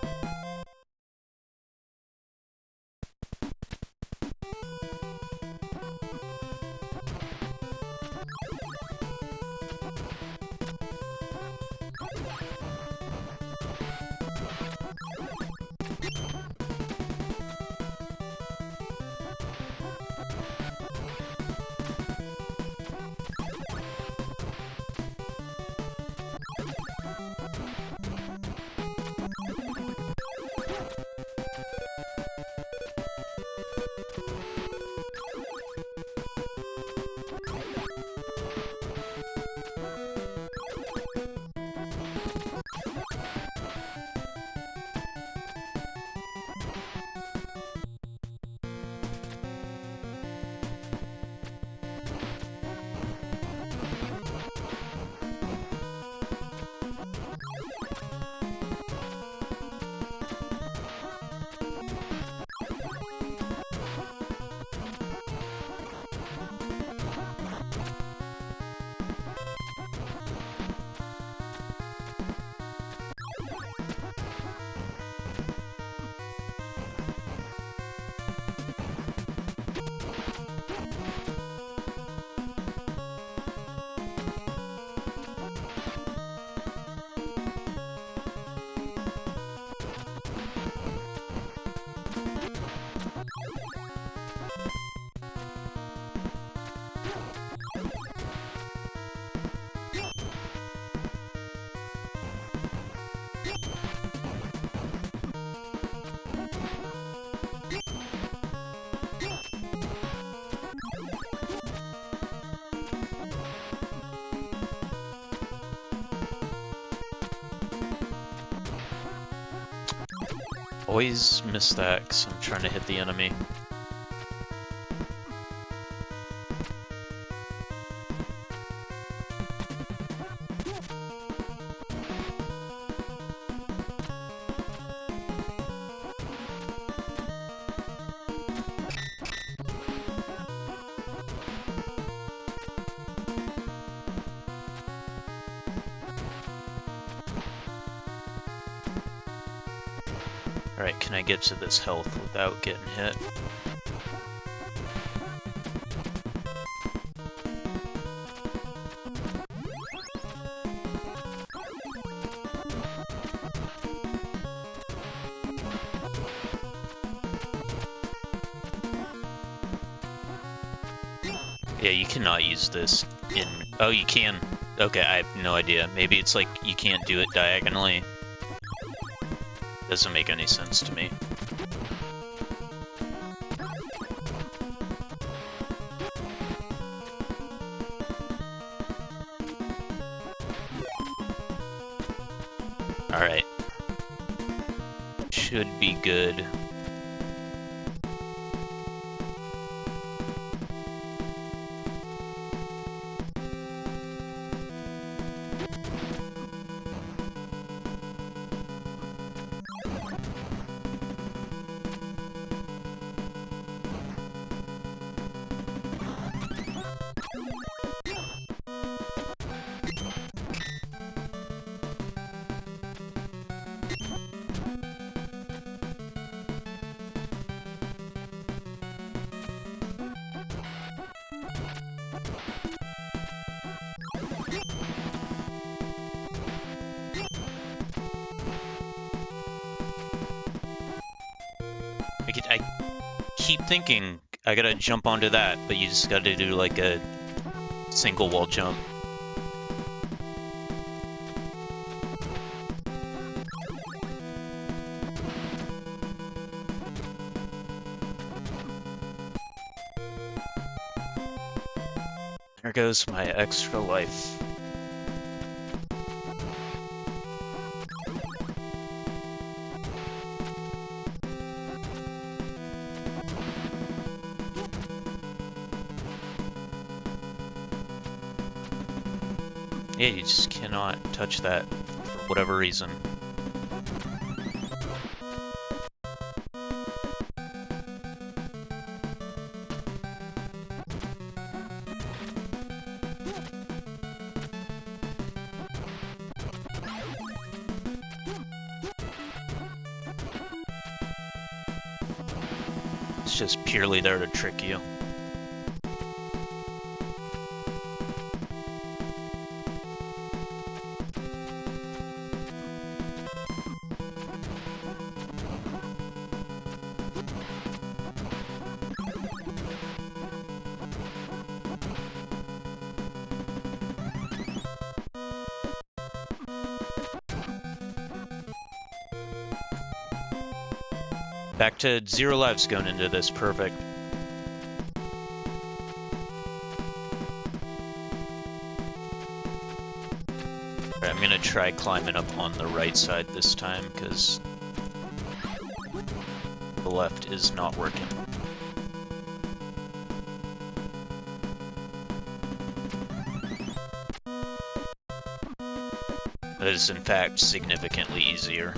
Always miss that because I'm trying to hit the enemy. Alright, can I get to this health without getting hit? Yeah, you cannot use this in... Oh, you can. Okay, I have no idea. Maybe it's like you can't do it diagonally. Doesn't make any sense to me. Alright. Should be good. I keep thinking I gotta jump onto that, but you just gotta do like a single wall jump. There goes my extra life. Yeah, you just cannot touch that for whatever reason. It's just purely there to trick you. Back to 0 lives going into this, perfect. Alright, I'm gonna try climbing up on the right side this time, because the left is not working. That is in fact significantly easier.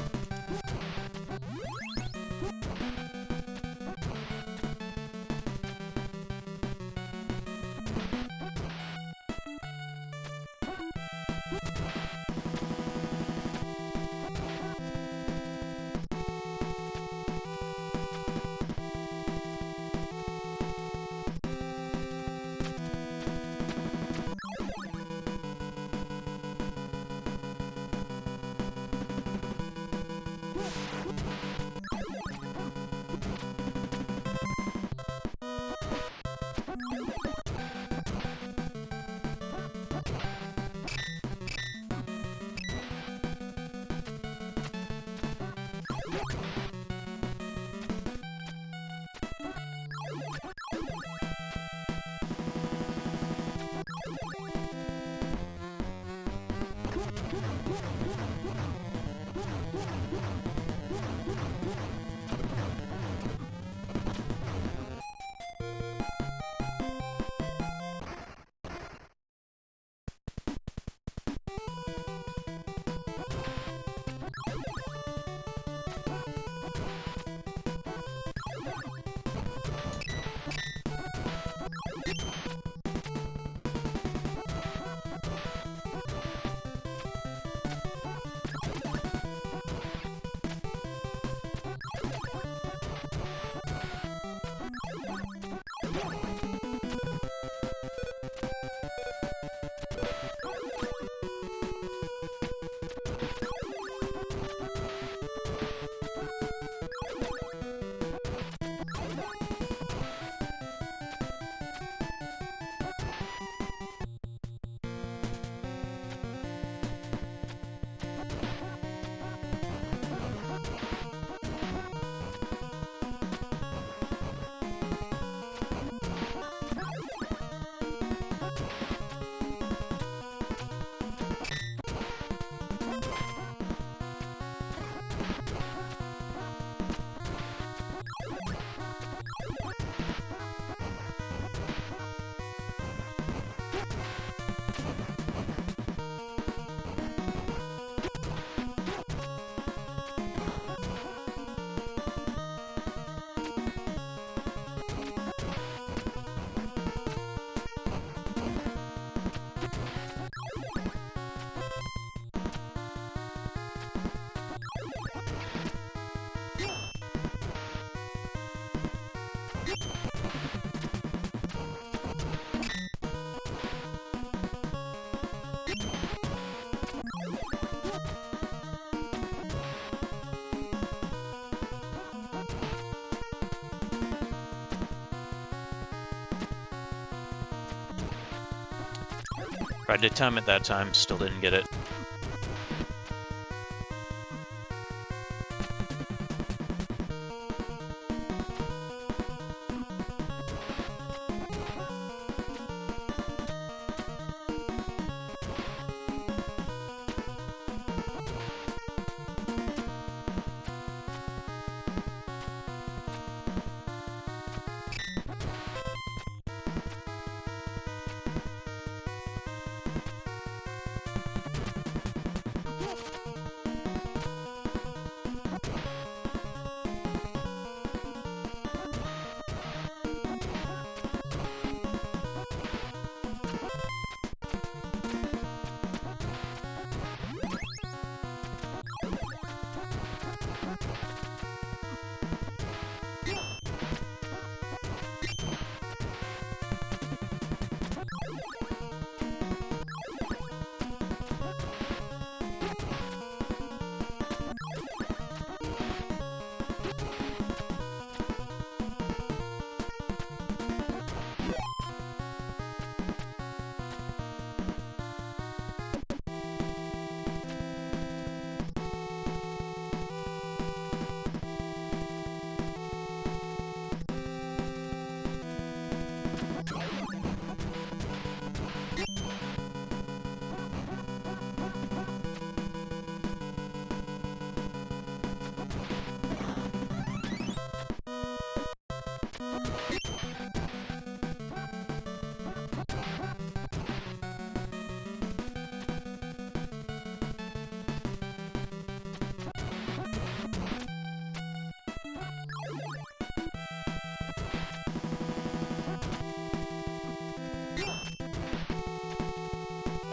Tried to time it that time, still didn't get it.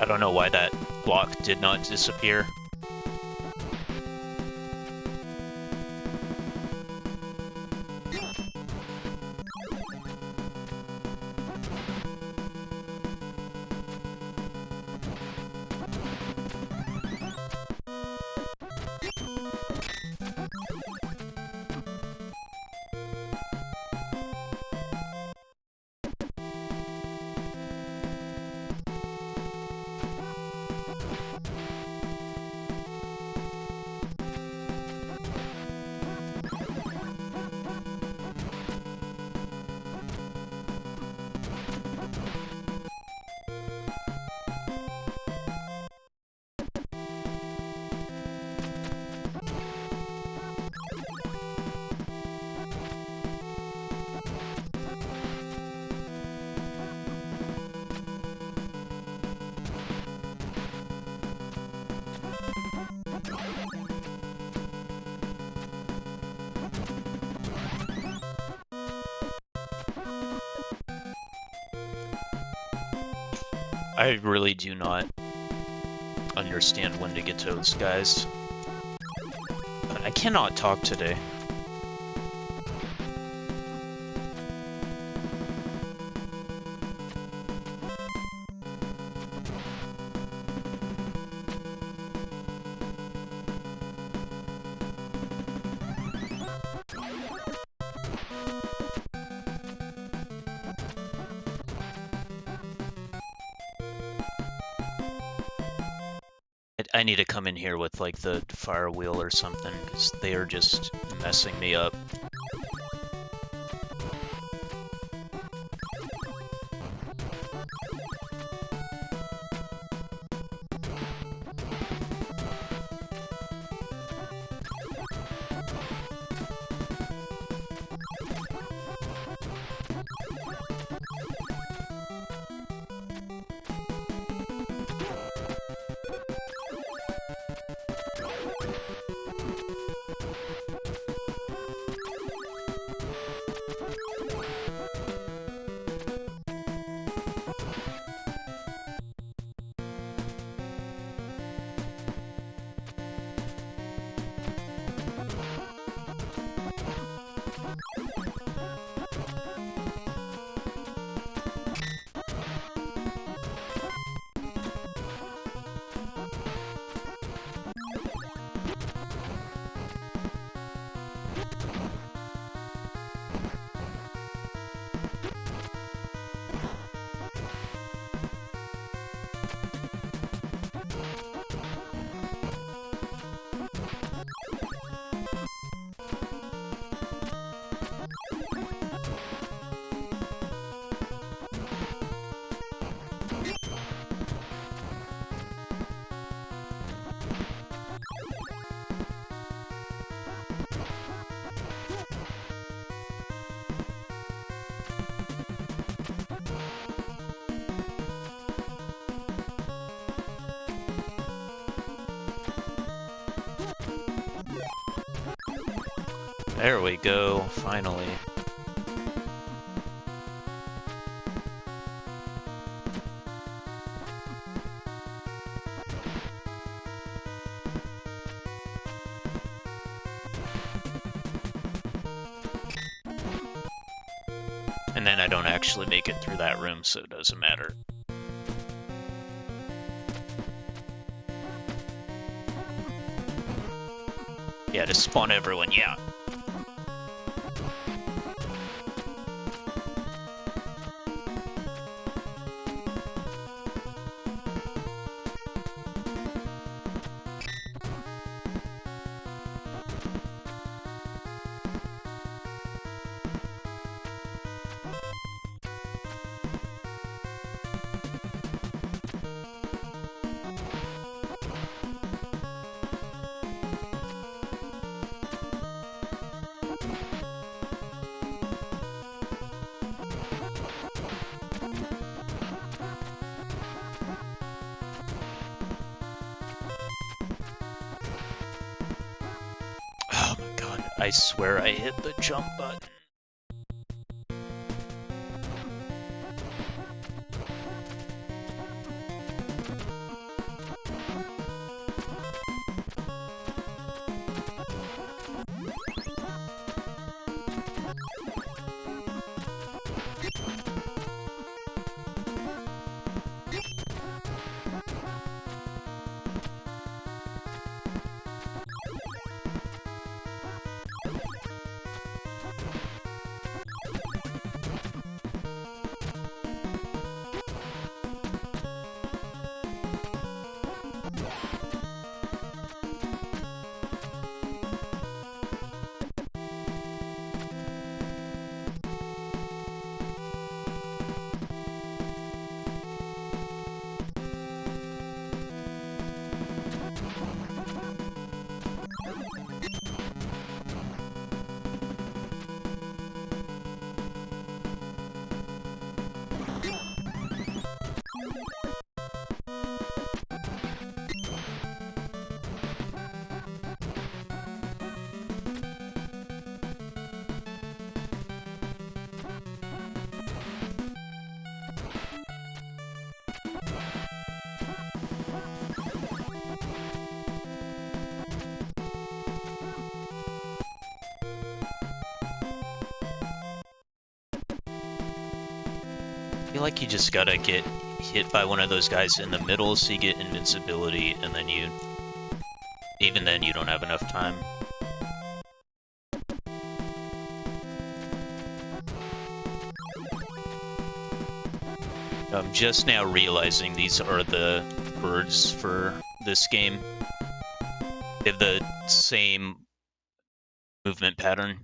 I don't know why that block did not disappear. I really do not understand when to get to those guys. I cannot talk today. I need to come in here with like the fire wheel or something because they are just messing me up. There we go, finally. And then I don't actually make it through that room, so it doesn't matter. Yeah, to spawn everyone, yeah. Oh my god, I swear I hit the jump button. feel like you just gotta get hit by one of those guys in the middle so you get invincibility, and then even then you don't have enough time. I'm just now realizing these are the birds for this game. They have the same movement pattern.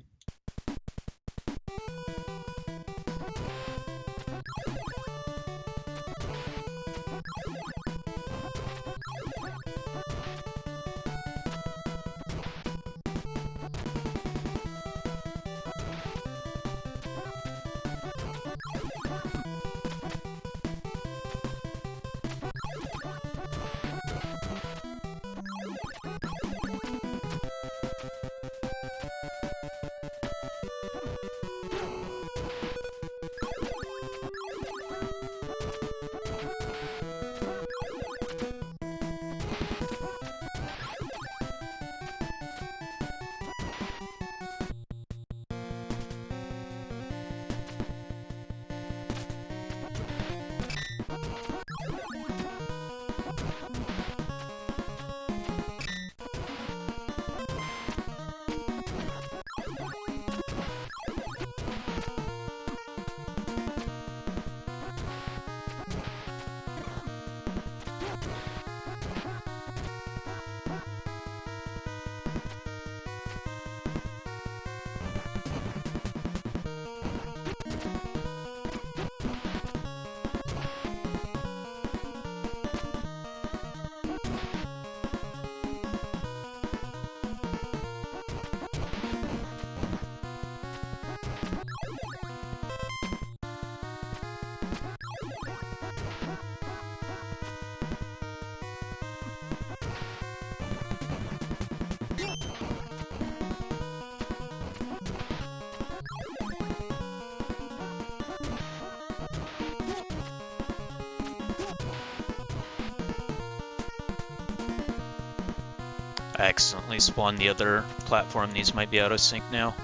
I accidentally spawned the other platform. These might be out of sync now.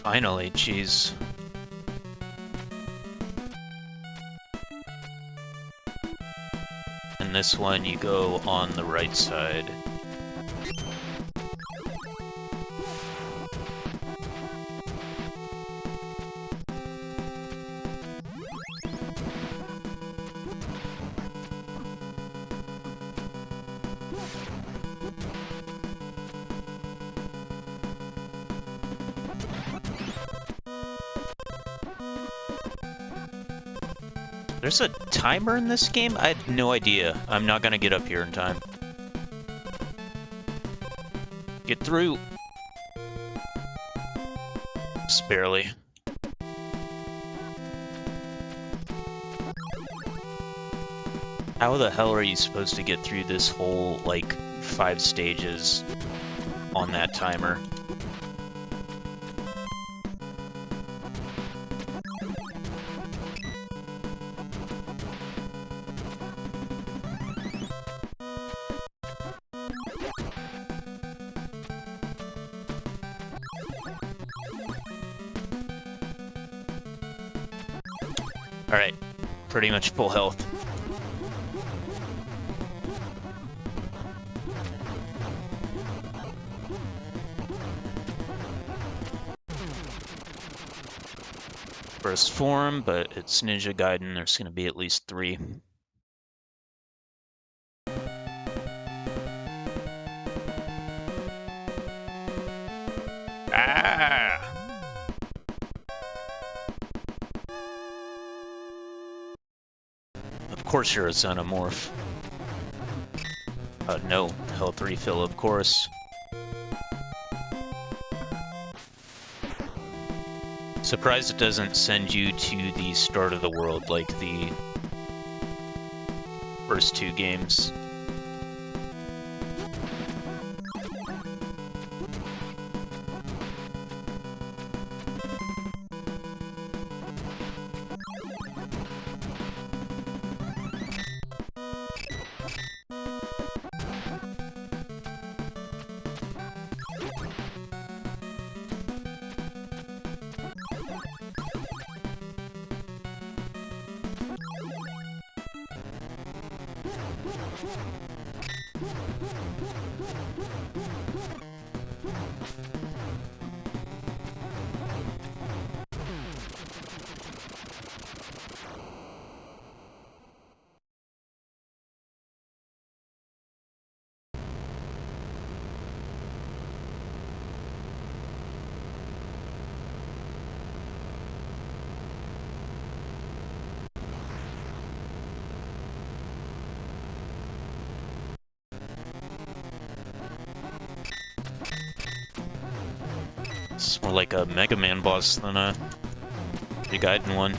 Finally, jeez. And this one, you go on the right side. There's a timer in this game? I had no idea. I'm not gonna get up here in time. Get through. Just barely. How the hell are you supposed to get through this whole, like, 5 stages on that timer? Alright, pretty much full health. First form, but it's Ninja Gaiden, there's gonna be at least 3. Ah! Of course you're a xenomorph. No, health refill, of course. Surprised it doesn't send you to the start of the world like the first 2 games. It's more like a Mega Man boss than a Ninja Gaiden one.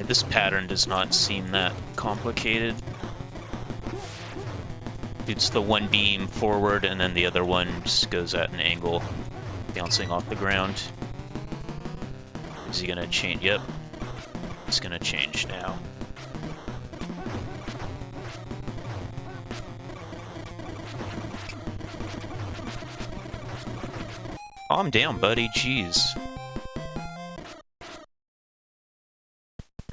This pattern does not seem that complicated. It's the one beam forward, and then the other one just goes at an angle, bouncing off the ground. Is he gonna change? Yep. It's gonna change now. Calm down, buddy. Jeez.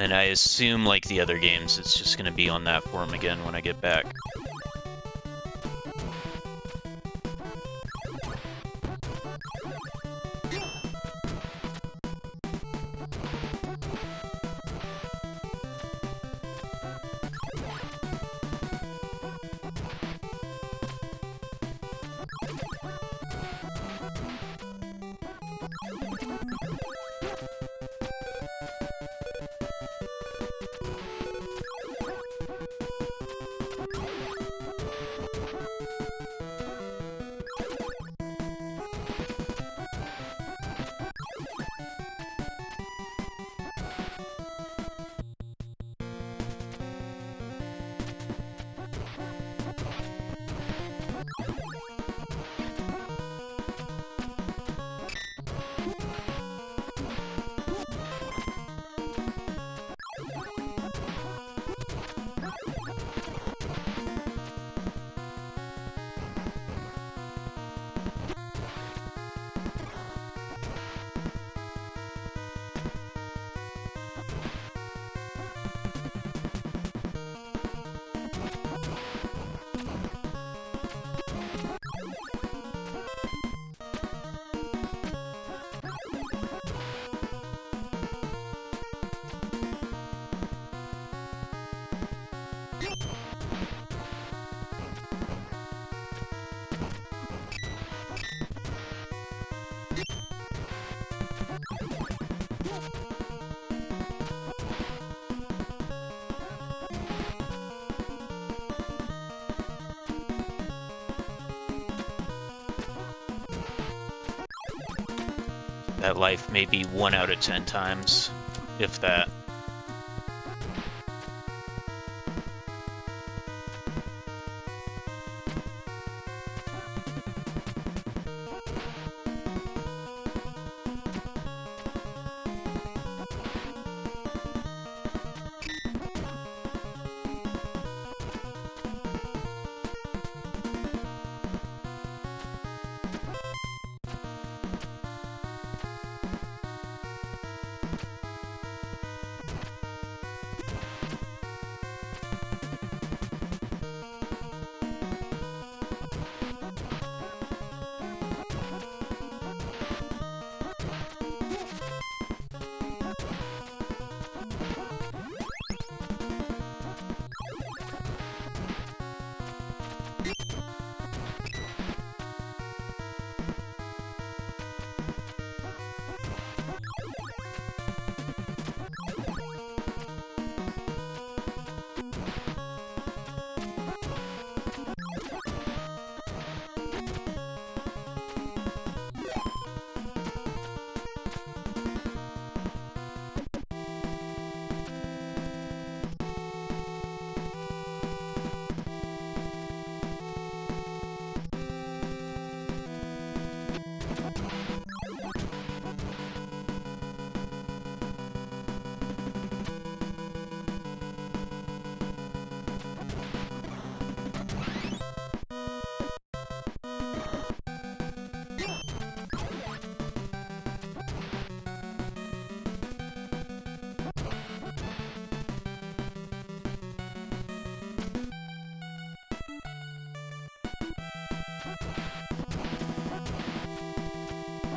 And I assume, like the other games, it's just gonna be on that form again when I get back. That life may be 1 out of 10 times, if that.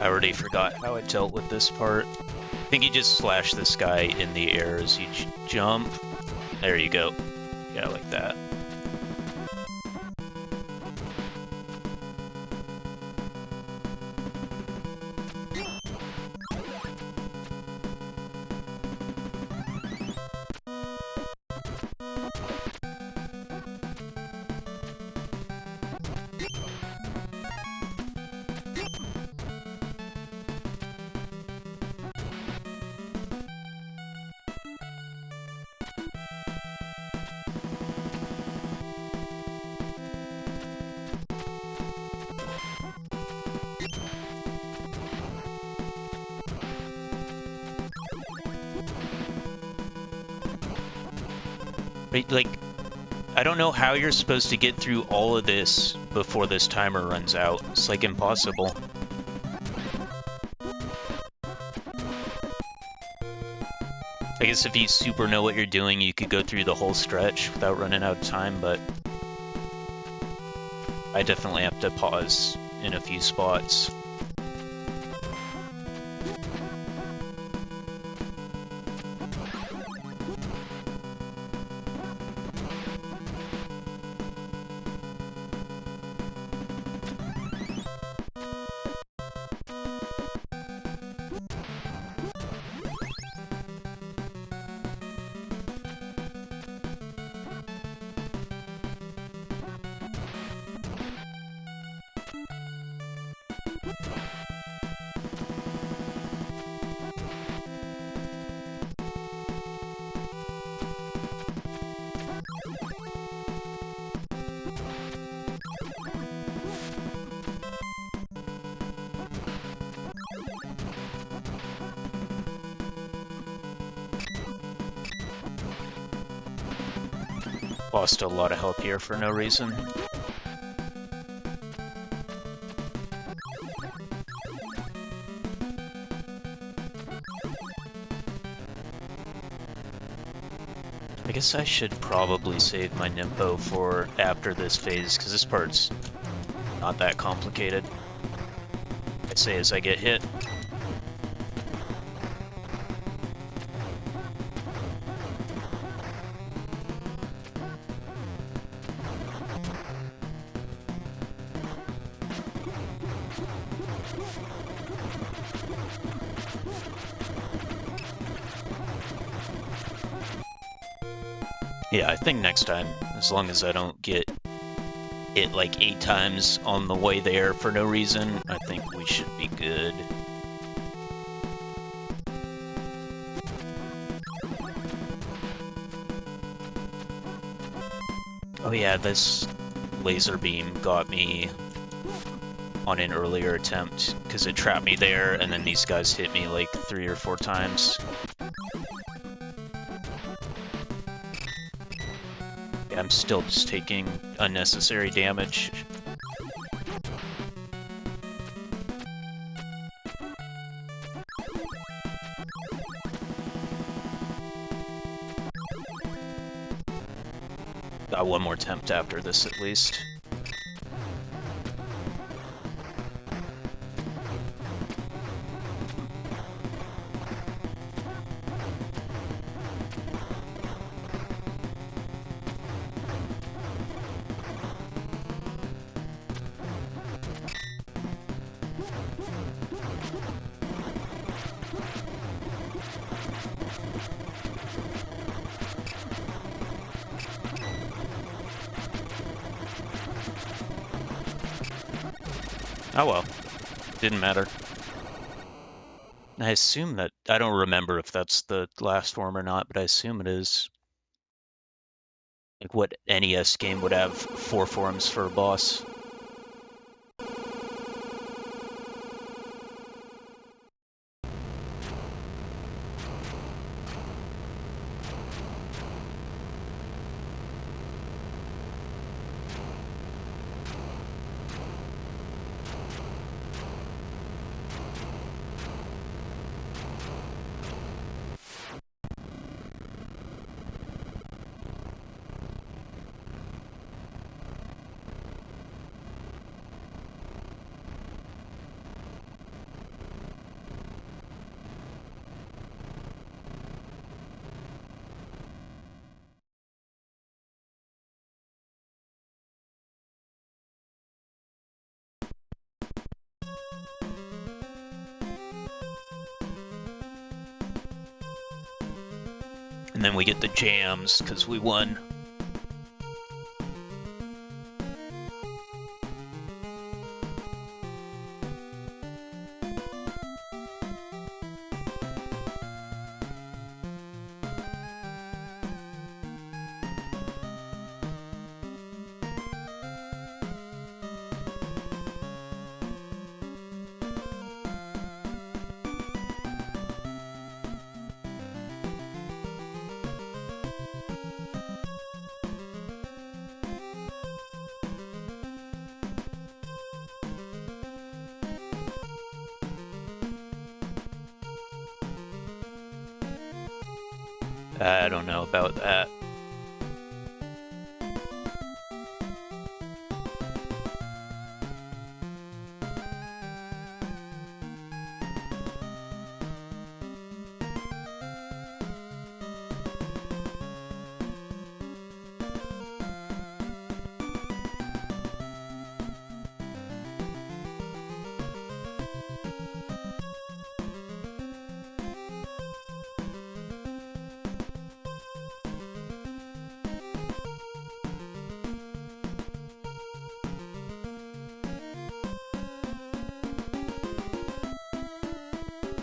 I already forgot how I dealt with this part. I think you just slash this guy in the air as you jump. There you go. Yeah, like that. Right, like, I don't know how you're supposed to get through all of this before this timer runs out. It's like impossible. I guess if you super know what you're doing, you could go through the whole stretch without running out of time, but I definitely have to pause in a few spots. Lost a lot of health here for no reason. I guess I should probably save my Nimpo for after this phase, because this part's not that complicated. I say as I get hit. Yeah, I think next time, as long as I don't get hit like 8 times on the way there for no reason, I think we should be good. Oh yeah, this laser beam got me on an earlier attempt, because it trapped me there, and then these guys hit me like 3 or 4 times. I'm still just taking unnecessary damage. Got one more attempt after this at least. Oh well, didn't matter. I assume that, I don't remember if that's the last form or not, but I assume it is. Like, what NES game would have 4 forms for a boss? And then we get the jams, because we won. I don't know about that.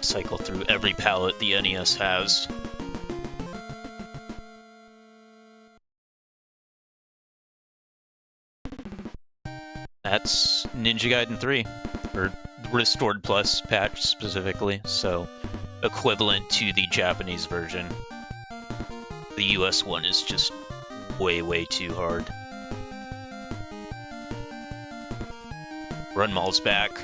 Cycle through every palette the NES has. That's Ninja Gaiden 3, or Restored Plus patch specifically, so equivalent to the Japanese version. The US one is just way, way too hard. Run Mall's back.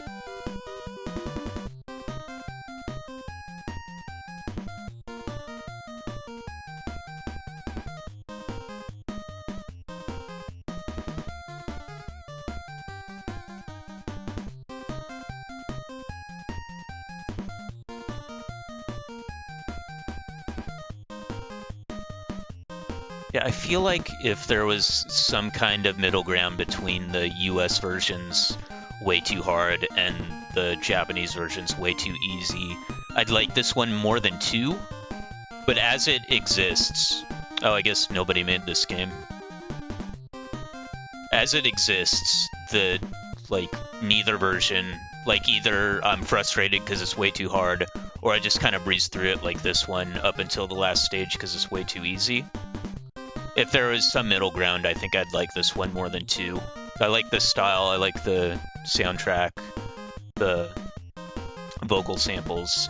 Yeah, I feel like if there was some kind of middle ground between the US versions way too hard and the Japanese versions way too easy, I'd like this one more than 2. But as it exists, oh, I guess nobody made this game. As it exists, neither version, either I'm frustrated because it's way too hard, or I just kind of breeze through it like this one up until the last stage because it's way too easy. If there was some middle ground, I think I'd like this one more than 2. I like the style, I like the soundtrack, the vocal samples.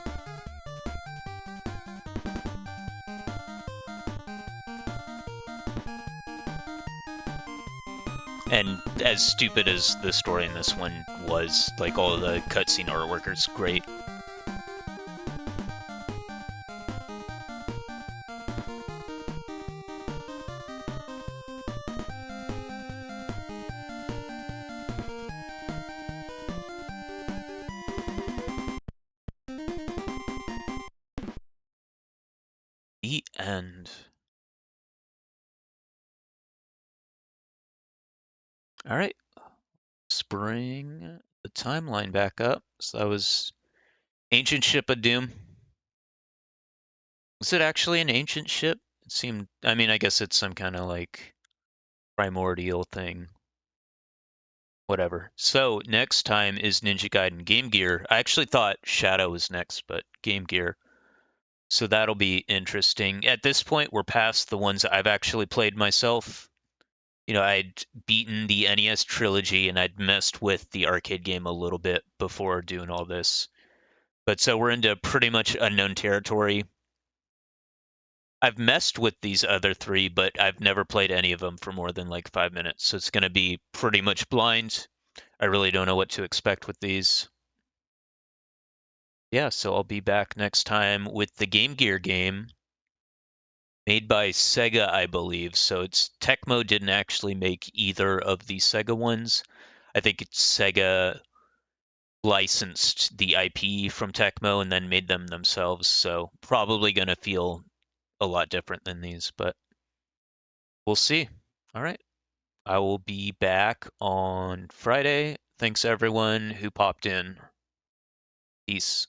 And as stupid as the story in this one was, all the cutscene artwork is great. The end. All right. Bring the timeline back up. So that was Ancient Ship of Doom. Was it actually an ancient ship? It seemed, I guess it's some kind of primordial thing. Whatever. So next time is Ninja Gaiden Game Gear. I actually thought Shadow was next, but Game Gear. So that'll be interesting. At this point, we're past the ones I've actually played myself. I'd beaten the NES trilogy and I'd messed with the arcade game a little bit before doing all this. But so we're into pretty much unknown territory. I've messed with these other 3, but I've never played any of them for more than 5 minutes. So it's going to be pretty much blind. I really don't know what to expect with these. Yeah, so I'll be back next time with the Game Gear game made by Sega, I believe. So Tecmo didn't actually make either of the Sega ones. I think Sega licensed the IP from Tecmo and then made them themselves. So probably going to feel a lot different than these, but we'll see. All right. I will be back on Friday. Thanks everyone who popped in. Peace.